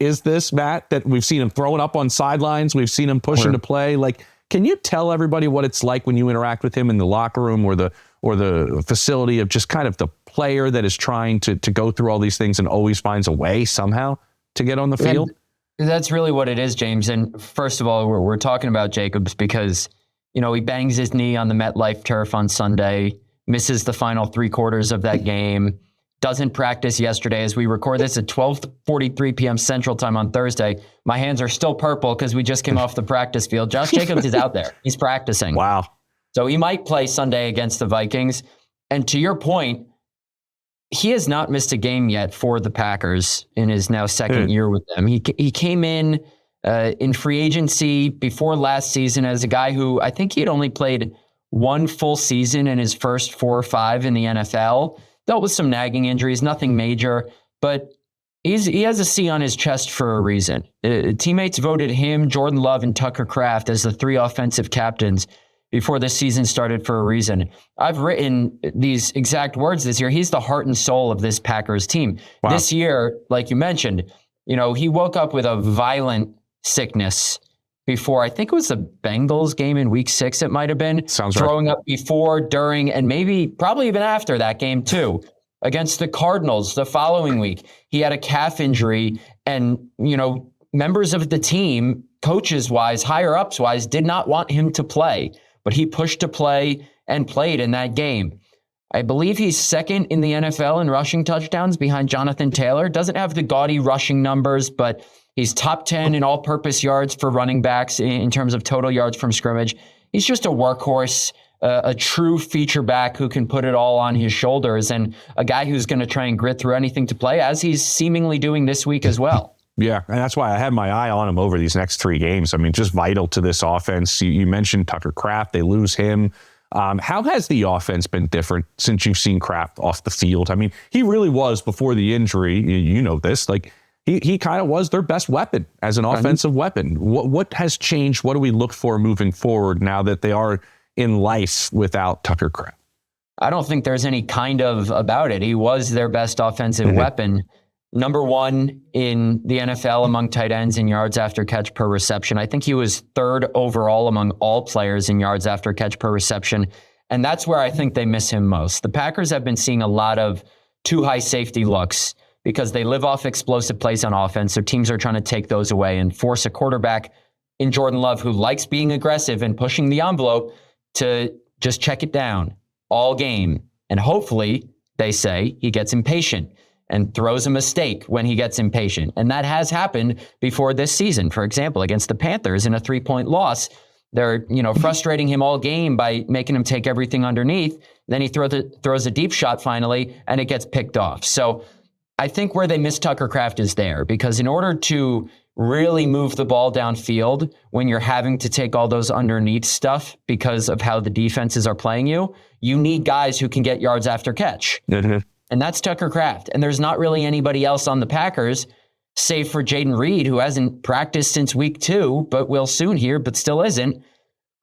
is this, Matt, that we've seen him throwing up on sidelines? We've seen him pushing to play. Like, can you tell everybody what it's like when you interact with him in the locker room or the facility, of just kind of the player that is trying to go through all these things and always finds a way somehow to get on the field? And that's really what it is, James. And first of all, we're talking about Jacobs because, you know, he bangs his knee on the MetLife turf on Sunday, misses the final 3 quarters of that game, doesn't practice yesterday. As we record this at 12:43 p.m. Central Time on Thursday, my hands are still purple because we just came off the practice field. Josh Jacobs is out there. He's practicing. Wow. So he might play Sunday against the Vikings. And to your point, he has not missed a game yet for the Packers in his now second year with them. He came in free agency before last season as a guy who I think he had only played 1 full season in his first 4 or 5 in the NFL. Dealt with some nagging injuries, nothing major, but he has a C on his chest for a reason. Teammates voted him, Jordan Love, and Tucker Kraft as the 3 offensive captains before the season started for a reason. I've written these exact words this year. He's the heart and soul of this Packers team. Wow. This year, like you mentioned, you know, he woke up with a violent sickness before, I think it was the Bengals game in week 6, it might have been. Sounds throwing right. up before, during, and probably even after that game too. Against the Cardinals the following week, he had a calf injury, and, you know, members of the team, coaches-wise, higher-ups-wise, did not want him to play, but he pushed to play and played in that game. I believe he's second in the NFL in rushing touchdowns behind Jonathan Taylor. Doesn't have the gaudy rushing numbers, but he's top 10 in all-purpose yards for running backs in terms of total yards from scrimmage. He's just a workhorse, a true feature back who can put it all on his shoulders, and a guy who's going to try and grit through anything to play, as he's seemingly doing this week as well. Yeah, and that's why I had my eye on him over these next 3 games. I mean, just vital to this offense. You mentioned Tucker Kraft. They lose him. How has the offense been different since you've seen Kraft off the field? I mean, he really was, before the injury, you know this, like he kind of was their best weapon as an offensive weapon. What has changed? What do we look for moving forward now that they are in life without Tucker Kraft? I don't think there's any kind of about it. He was their best offensive weapon number one in the NFL among tight ends in yards after catch per reception. I think he was third overall among all players in yards after catch per reception. And that's where I think they miss him most. The Packers have been seeing a lot of too high safety looks because they live off explosive plays on offense. So teams are trying to take those away and force a quarterback in Jordan Love, who likes being aggressive and pushing the envelope, to just check it down all game. And hopefully, they say, he gets impatient and throws a mistake when he gets impatient. And that has happened before this season. For example, against the Panthers in a 3-point loss, they're frustrating him all game by making him take everything underneath. Then he throws a deep shot finally, and it gets picked off. So I think where they miss Tucker Kraft is there, because in order to really move the ball downfield when you're having to take all those underneath stuff because of how the defenses are playing you, you need guys who can get yards after catch. Mm-hmm. And that's Tucker Kraft. And there's not really anybody else on the Packers, save for Jaden Reed, who hasn't practiced since week 2, but will soon here, but still isn't,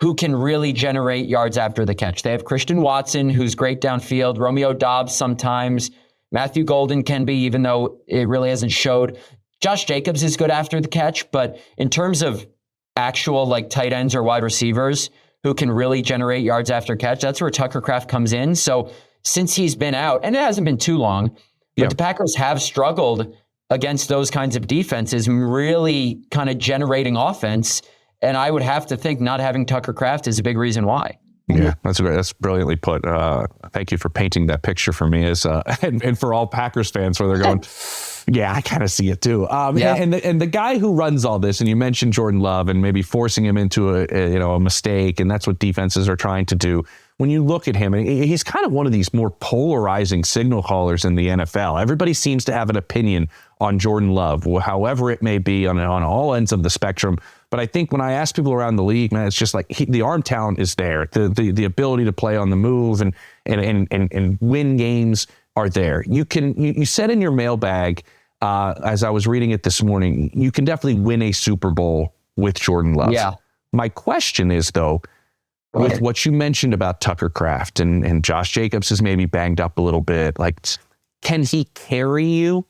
who can really generate yards after the catch. They have Christian Watson, who's great downfield, Romeo Doubs sometimes, Matthew Golden can be, even though it really hasn't showed. Josh Jacobs is good after the catch, but in terms of actual like tight ends or wide receivers who can really generate yards after catch, that's where Tucker Kraft comes in. So since he's been out, and it hasn't been too long, but the Packers have struggled against those kinds of defenses, really kind of generating offense. And I would have to think not having Tucker Kraft is a big reason why. Yeah, that's great. That's brilliantly put. Thank you for painting that picture for me, and for all Packers fans where they're going, yeah, I kind of see it too. And the guy who runs all this, and you mentioned Jordan Love and maybe forcing him into a mistake, and that's what defenses are trying to do. When you look at him, he's kind of one of these more polarizing signal callers in the NFL. Everybody seems to have an opinion on Jordan Love, however it may be on all ends of the spectrum. But I think when I ask people around the league, man, it's just like the arm talent is there. The ability to play on the move and win games are there. You said in your mailbag, as I was reading it this morning, you can definitely win a Super Bowl with Jordan Love. Yeah. My question is, though, with what you mentioned about Tucker Kraft and Josh Jacobs is maybe banged up a little bit, like, can he carry you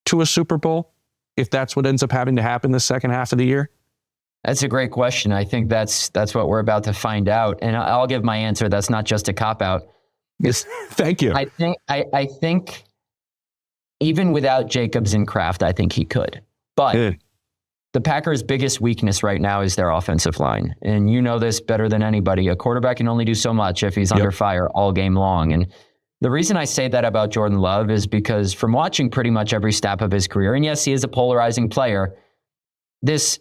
to a Super Bowl if that's what ends up having to happen the second half of the year? That's a great question. I think that's what we're about to find out. And I'll give my answer. That's not just a cop-out. Yes, thank you. I think even without Jacobs and Kraft, I think he could. But the Packers' biggest weakness right now is their offensive line. And you know this better than anybody. A quarterback can only do so much if he's under fire all game long. And the reason I say that about Jordan Love is because from watching pretty much every step of his career, and yes, he is a polarizing player, this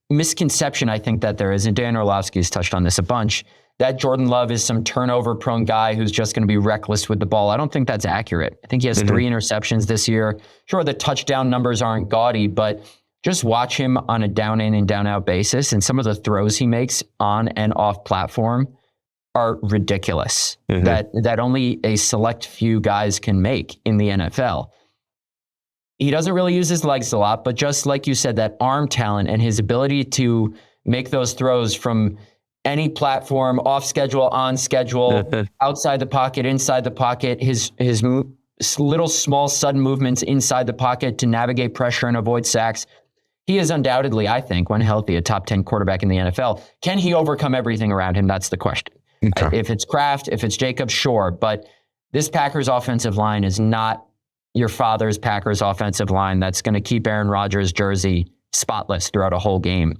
misconception I think that there is, and Dan Orlovsky has touched on this a bunch, that Jordan Love is some turnover-prone guy who's just going to be reckless with the ball. I don't think that's accurate. I think he has 3 interceptions this year. Sure, the touchdown numbers aren't gaudy, but just watch him on a down-in and down-out basis, and some of the throws he makes on and off platform are ridiculous, that only a select few guys can make in the NFL. He doesn't really use his legs a lot, but just like you said, that arm talent and his ability to make those throws from any platform, off schedule, on schedule, outside the pocket, inside the pocket, his little small sudden movements inside the pocket to navigate pressure and avoid sacks. He is undoubtedly, I think, when healthy, a top 10 quarterback in the NFL. Can he overcome everything around him? That's the question. Okay. If it's Kraft, if it's Jacobs, sure. But this Packers offensive line is not your father's Packers offensive line that's going to keep Aaron Rodgers' jersey spotless throughout a whole game.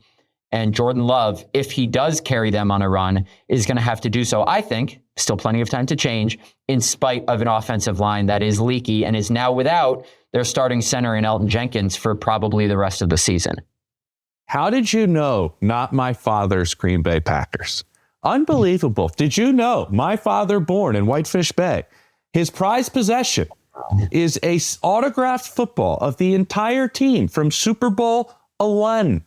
And Jordan Love, if he does carry them on a run, is going to have to do so, I think, still plenty of time to change, in spite of an offensive line that is leaky and is now without their starting center in Elton Jenkins for probably the rest of the season. How did you know not my father's Green Bay Packers? Unbelievable. Did you know my father, born in Whitefish Bay, his prized possession is a autographed football of the entire team from Super Bowl 1.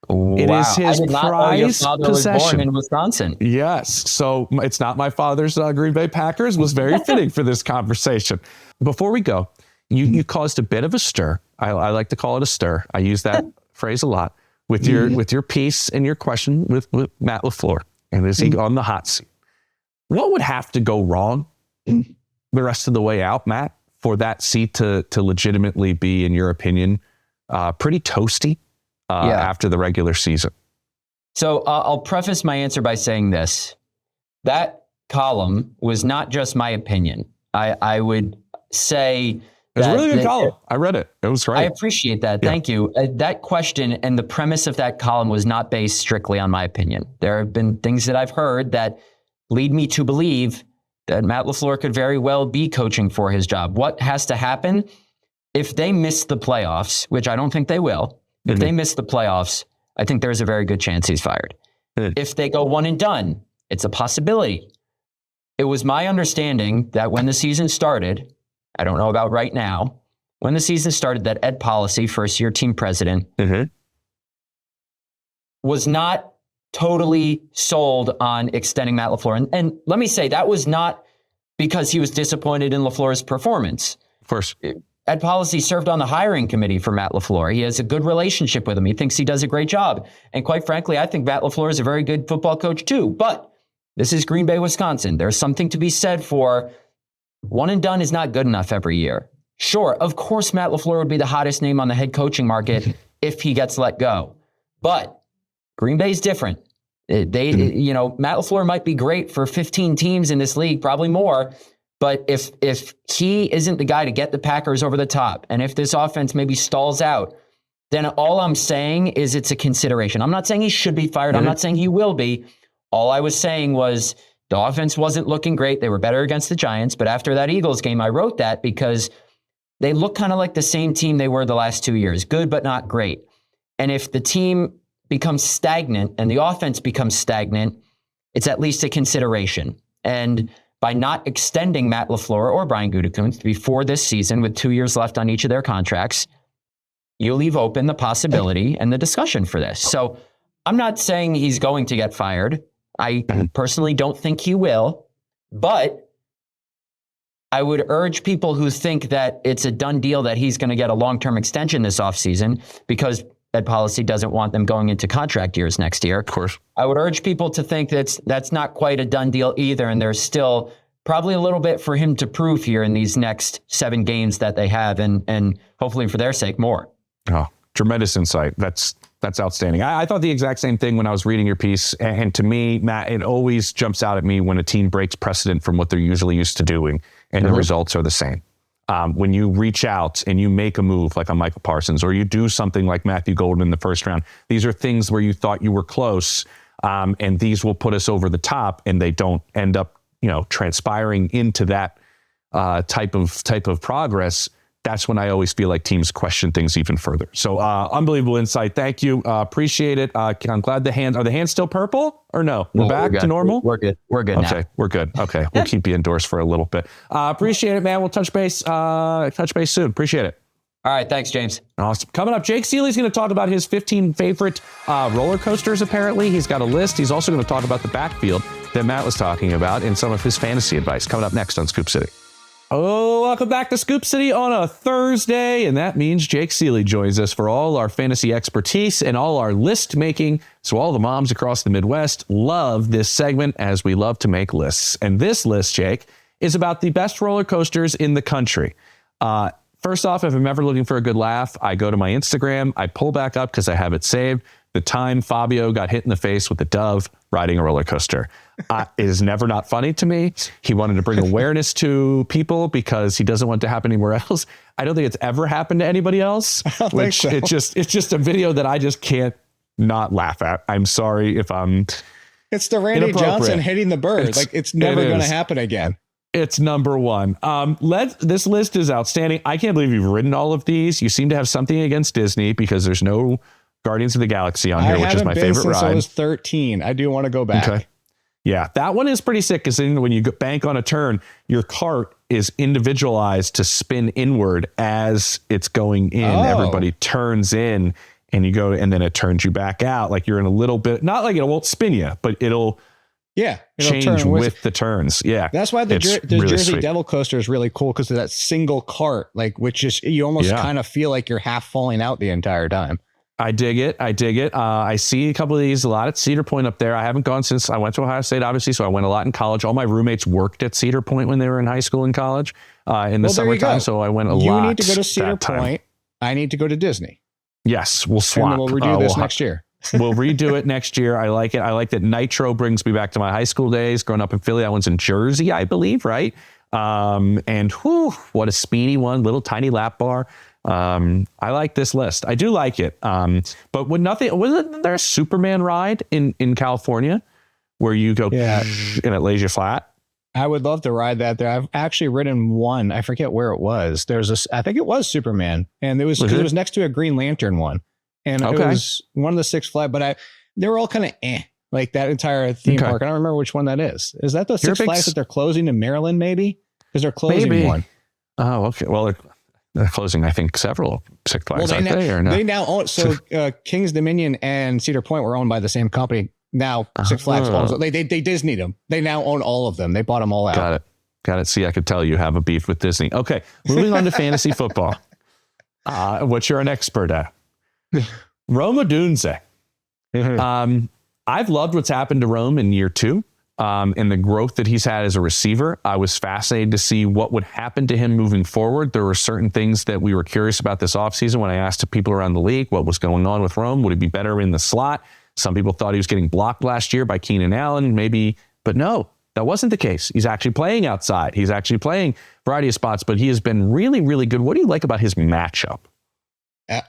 Wow. It is his prized possession. Was born in Wisconsin. Yes. So it's not my father's Green Bay Packers. Was very fitting for this conversation. Before we go, you caused a bit of a stir. I like to call it a stir. I use that phrase a lot with your piece and your question with Matt LaFleur. And is he on the hot seat? What would have to go wrong the rest of the way out, Matt, for that seat to legitimately be, in your opinion, pretty toasty after the regular season? So I'll preface my answer by saying this. That column was not just my opinion. I would say it was a really good column. I read it. It was great. I appreciate that. Yeah. Thank you. That question and the premise of that column was not based strictly on my opinion. There have been things that I've heard that lead me to believe that Matt LaFleur could very well be coaching for his job. What has to happen if they miss the playoffs, which I don't think they will. If they miss the playoffs, I think there's a very good chance he's fired. If they go one and done, it's a possibility. It was my understanding that when the season started, I don't know about right now, when the season started, that Ed Policy, first-year team president, was not totally sold on extending Matt LaFleur. And let me say, that was not because he was disappointed in LaFleur's performance. Of course. Ed Policy served on the hiring committee for Matt LaFleur. He has a good relationship with him. He thinks he does a great job. And quite frankly, I think Matt LaFleur is a very good football coach too. But this is Green Bay, Wisconsin. There's something to be said for one and done is not good enough every year. Sure, of course, Matt LaFleur would be the hottest name on the head coaching market if he gets let go. But Green Bay's different. Matt LaFleur might be great for 15 teams in this league, probably more. But if he isn't the guy to get the Packers over the top, and if this offense maybe stalls out, then all I'm saying is it's a consideration. I'm not saying he should be fired. I'm not saying he will be. All I was saying was the offense wasn't looking great. They were better against the Giants. But after that Eagles game, I wrote that because they look kind of like the same team they were the last 2 years. Good, but not great. And if the team becomes stagnant and the offense becomes stagnant, it's at least a consideration. And by not extending Matt LaFleur or Brian Gutekunst before this season with 2 years left on each of their contracts, you leave open the possibility and the discussion for this. So I'm not saying he's going to get fired. I personally don't think he will, but I would urge people who think that it's a done deal that he's going to get a long-term extension this offseason because Ed Policy doesn't want them going into contract years next year. Of course. I would urge people to think that's not quite a done deal either, and there's still probably a little bit for him to prove here in these next 7 games that they have, and hopefully for their sake, more. Oh, tremendous insight. That's outstanding. I thought the exact same thing when I was reading your piece. And to me, Matt, it always jumps out at me when a team breaks precedent from what they're usually used to doing, and the results are the same. When you reach out and you make a move like on Michael Parsons, or you do something like Matthew Golden in the first round, these are things where you thought you were close, and these will put us over the top, and they don't end up, transpiring into that type of progress. That's when I always feel like teams question things even further. So unbelievable insight. Thank you. Appreciate it. I'm glad are the hands still purple or no? We're back to normal? We're good. We're good now. Okay, we're good. Okay, we'll keep you indoors for a little bit. Appreciate it, man. We'll touch base soon. Appreciate it. All right. Thanks, James. Awesome. Coming up, Jake Seeley's going to talk about his 15 favorite roller coasters, apparently. He's got a list. He's also going to talk about the backfield that Matt was talking about and some of his fantasy advice. Coming up next on Scoop City. Oh, welcome back to Scoop City on a Thursday, and that means Jake Seeley joins us for all our fantasy expertise and all our list making. So all the moms across the Midwest love this segment, as we love to make lists. And this list, Jake, is about the best roller coasters in the country. First off, if I'm ever looking for a good laugh, I go to my Instagram, I pull back up because I have it saved, the time Fabio got hit in the face with a dove riding a roller coaster. It is never not funny to me. He wanted to bring awareness to people because he doesn't want it to happen anywhere else. I don't think it's ever happened to anybody else. Which so. It's just a video that I just can't not laugh at. I'm sorry if I'm. It's the Randy Johnson hitting the bird. It's never going to happen again. It's number one. This list is outstanding. I can't believe you've written all of these. You seem to have something against Disney because there's no Guardians of the Galaxy on here, which is my favorite ride. I was 13. I do want to go back. Okay. Yeah, that one is pretty sick because when you bank on a turn, your cart is individualized to spin inward as it's going in. Oh. Everybody turns in and you go, and then it turns you back out. Like you're in a little bit, not like it won't spin you, but it'll change with the turns. Yeah. That's why the really Jersey sweet. Devil coaster is really cool because of that single cart, which is, you almost kind of feel like you're half falling out the entire time. I dig it. I see a couple of these a lot at Cedar Point up there. I haven't gone since I went to Ohio State, obviously, so I went a lot in college. All my roommates worked at Cedar Point when they were in high school and college in the summertime, so I went a lot. You need to go to Cedar Point. I need to go to Disney. Yes, we'll swap. And we'll redo this next year. We'll redo it next year. I like it. I like that Nitro brings me back to my high school days. Growing up in Philly, that one's in Jersey, I believe, right? And whew, what a speedy one, little tiny lap bar. I like this list. I do like it. But wasn't there a Superman ride in California where you go and it lays you flat? I would love to ride that there. I've actually ridden one. I forget where it was. I think it was Superman, and it was next to a Green Lantern one, and it was one of the Six Flags. But they were all kind of like that entire theme park. I don't remember which one that is. Is that the Six Flags that they're closing in Maryland? Maybe because they're closing one. Oh, okay. Well, they're closing, I think, several Six Flags, aren't they? Or no? They now own. So Kings Dominion and Cedar Point were owned by the same company. Now Six Flags owns. They Disneyed them. They now own all of them. They bought them all out. Got it. See, I could tell you have a beef with Disney. Okay, moving on to fantasy football. What you're an expert at. Rome Odunze. I've loved what's happened to Rome in year 2. And the growth that he's had as a receiver. I was fascinated to see what would happen to him moving forward. There were certain things that we were curious about this offseason when I asked people around the league what was going on with Rome. Would he be better in the slot? Some people thought he was getting blocked last year by Keenan Allen, maybe, but no, that wasn't the case. He's actually playing outside. He's actually playing a variety of spots, but he has been really, really good. What do you like about his matchup?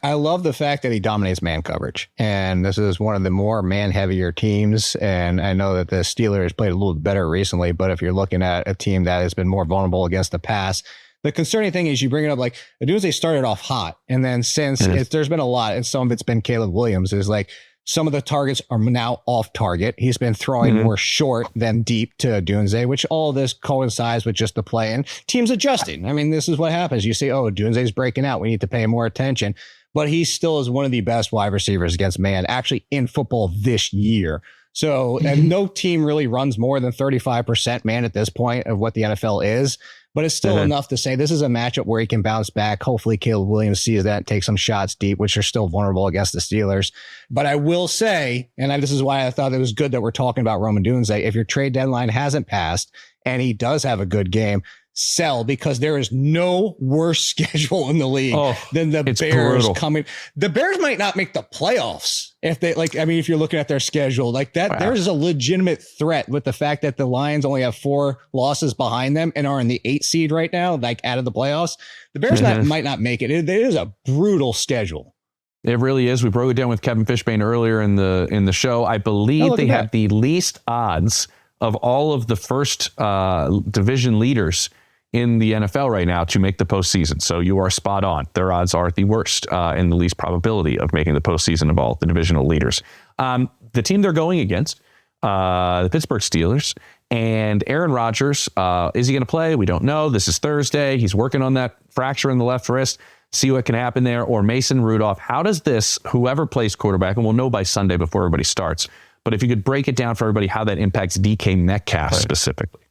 I love the fact that he dominates man coverage, and this is one of the more man-heavier teams, and I know that the Steelers played a little better recently, but if you're looking at a team that has been more vulnerable against the pass, the concerning thing is you bring it up like Odunze started off hot, and then since there's been a lot, and some of it's been Caleb Williams, is like some of the targets are now off target. He's been throwing more short than deep to Odunze, which all of this coincides with just the play and teams adjusting. I mean, this is what happens. You see, Odunze's breaking out. We need to pay more attention. But he still is one of the best wide receivers against man, actually in football this year. So and no team really runs more than 35% man at this point of what the NFL is. But it's still enough to say this is a matchup where he can bounce back. Hopefully, Caleb Williams sees that and takes some shots deep, which are still vulnerable against the Steelers. But I will say, and this is why I thought it was good that we're talking about Rome Odunze, if your trade deadline hasn't passed and he does have a good game, sell, because there is no worse schedule in the league than the Bears coming. The Bears might not make the playoffs if they if you're looking at their schedule like that, there's a legitimate threat with the fact that the Lions only have 4 losses behind them and are in the 8th seed right now, like out of the playoffs. The Bears might not make it. It is a brutal schedule. It really is. We broke it down with Kevin Fishbane earlier in the show. I believe they have the least odds of all of the first division leaders in the NFL right now to make the postseason. So you are spot on. Their odds are the worst and the least probability of making the postseason of all the divisional leaders. The team they're going against, the Pittsburgh Steelers, and Aaron Rodgers, is he going to play? We don't know. This is Thursday. He's working on that fracture in the left wrist. See what can happen there. Or Mason Rudolph. How does this, whoever plays quarterback, and we'll know by Sunday before everybody starts, but if you could break it down for everybody, how that impacts DK Metcalf specifically.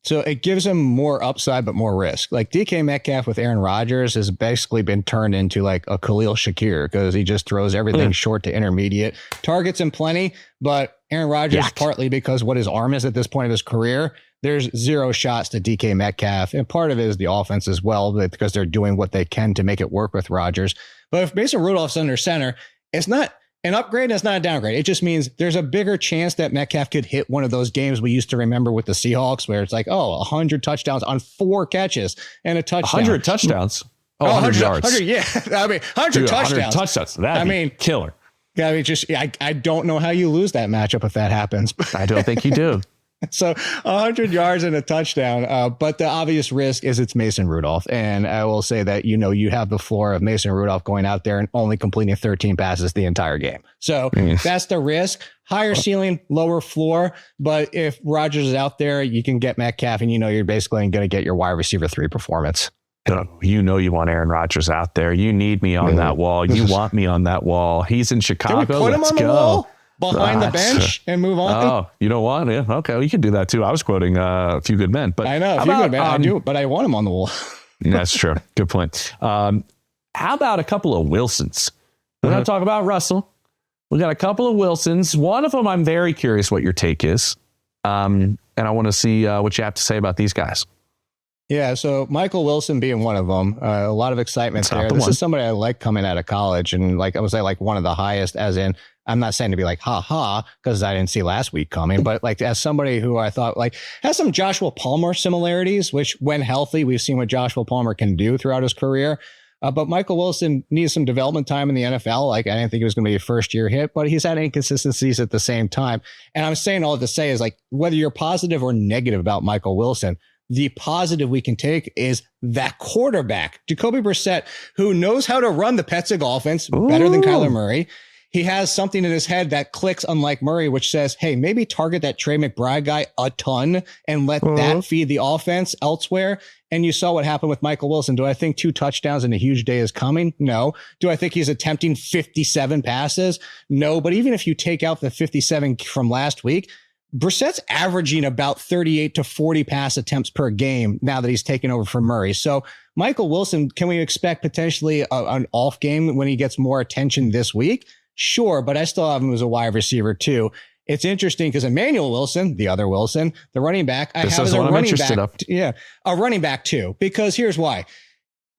So it gives him more upside, but more risk. Like DK Metcalf with Aaron Rodgers has basically been turned into like a Khalil Shakir because he just throws everything short to intermediate. Targets him plenty, but Aaron Rodgers, partly because what his arm is at this point of his career, there's 0 shots to DK Metcalf. And part of it is the offense as well, because they're doing what they can to make it work with Rodgers. But if Mason Rudolph's under center, it's not an upgrade, it's not a downgrade. It just means there's a bigger chance that Metcalf could hit one of those games we used to remember with the Seahawks where it's like, 100 touchdowns on 4 catches and a touchdown. 100 touchdowns? 100 yards. 100, yeah. 100 touchdowns. 100 touchdowns. That'd be killer. I don't know how you lose that matchup if that happens. I don't think you do. So 100 yards and a touchdown. But the obvious risk is it's Mason Rudolph. And I will say that, you have the floor of Mason Rudolph going out there and only completing 13 passes the entire game. So that's the risk. Higher ceiling, lower floor. But if Rodgers is out there, you can get Metcalf and you're basically going to get your wide receiver 3 performance. You want Aaron Rodgers out there. You need me on that wall. You want me on that wall. He's in Chicago. Can we put him on the wall? Behind the bench and move on. Oh, you know what? Yeah, okay, you can do that too. I was quoting a few good men, but I know a few good men. I do, but I want him on the wall. That's true. Good point. How about a couple of Wilsons? We're going to talk about Russell. We got a couple of Wilsons. One of them, I'm very curious what your take is. And I want to see what you have to say about these guys. Yeah, so Michael Wilson being one of them, a lot of excitement there. This is somebody I like coming out of college, and like I would say, like one of the highest, as in, I'm not saying to be like, ha ha, because I didn't see last week coming, but like as somebody who I thought like has some Joshua Palmer similarities, which when healthy, we've seen what Joshua Palmer can do throughout his career. But Michael Wilson needs some development time in the NFL. Like, I didn't think he was going to be a first-year hit, but he's had inconsistencies at the same time. And I'm saying all to say is, like, whether you're positive or negative about Michael Wilson, the positive we can take is that quarterback, Jacoby Brissett, who knows how to run the Petzig offense better than Kyler Murray. He has something in his head that clicks, unlike Murray, which says, hey, maybe target that Trey McBride guy a ton and let that feed the offense elsewhere. And you saw what happened with Michael Wilson. Do I think 2 touchdowns and a huge day is coming? No. Do I think he's attempting 57 passes? No. But even if you take out the 57 from last week, Brissett's averaging about 38 to 40 pass attempts per game now that he's taken over from Murray. So Michael Wilson, can we expect potentially an off game when he gets more attention this week? Sure, but I still have him as a wide receiver too. It's interesting because Emmanuel Wilson, the other Wilson, the running back, I have as a running back. Yeah, a running back too, because here's why.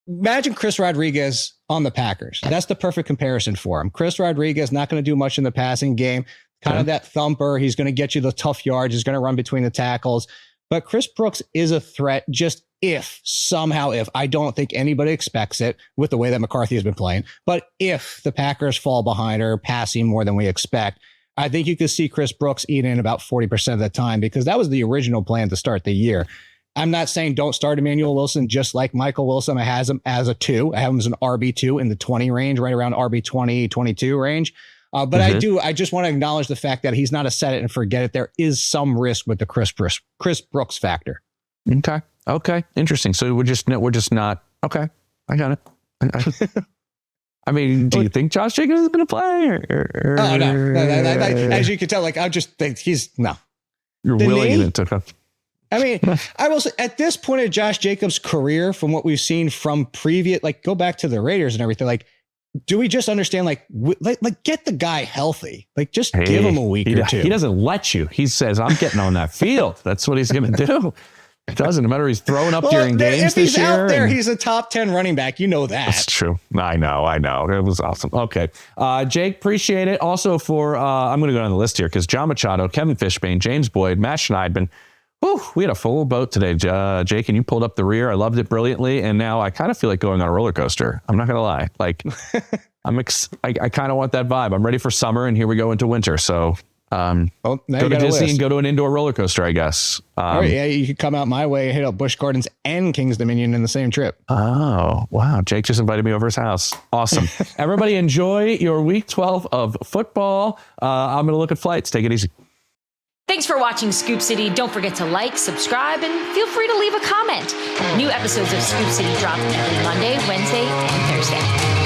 Imagine Chris Rodriguez on the Packers. That's the perfect comparison for him. Chris Rodriguez, not going to do much in the passing game, kind of that thumper. He's going to get you the tough yards. He's going to run between the tackles. But Chris Brooks is a threat just if I don't think anybody expects it with the way that McCarthy has been playing, but if the Packers fall behind or passing more than we expect, I think you could see Chris Brooks eating in about 40% of the time, because that was the original plan to start the year. I'm not saying don't start Emmanuel Wilson just like Michael Wilson. I have him as a 2. I have him as an RB2 in the 20 range, right around RB 20, 22 range. But I just want to acknowledge the fact that he's not a set it and forget it. There is some risk with the Chris Brooks factor. Okay. Interesting. So we're just not. Okay. I got it. I mean, do you think Josh Jacobs is going to play? Oh, no. As you can tell, like, I just think no. You're willing it to. I mean, I will say at this point of Josh Jacobs' career, from what we've seen from previous, like go back to the Raiders and everything, like, do we just understand, like get the guy healthy? Like, just give him a week or 2. He doesn't let you. He says, I'm getting on that field. That's what he's going to do. It doesn't matter. He's throwing up during games this year. If he's out there, he's a top 10 running back. You know that. That's true. I know. It was awesome. Okay. Jake, appreciate it. Also for, I'm going to go down the list here because John Machado, Kevin Fishbane, James Boyd, Matt Schneidman. Whew, we had a full boat today, Jake, and you pulled up the rear. I loved it brilliantly. And now I kind of feel like going on a roller coaster. I'm not going to lie. Like, I kind of want that vibe. I'm ready for summer, and here we go into winter. So, go to Disney and go to an indoor roller coaster, I guess. All right, yeah, you could come out my way and hit up Busch Gardens and King's Dominion in the same trip. Oh, wow. Jake just invited me over his house. Awesome. Everybody enjoy your week 12 of football. I'm going to look at flights. Take it easy. Thanks for watching Scoop City. Don't forget to like, subscribe, and feel free to leave a comment. New episodes of Scoop City drop every Monday, Wednesday, and Thursday.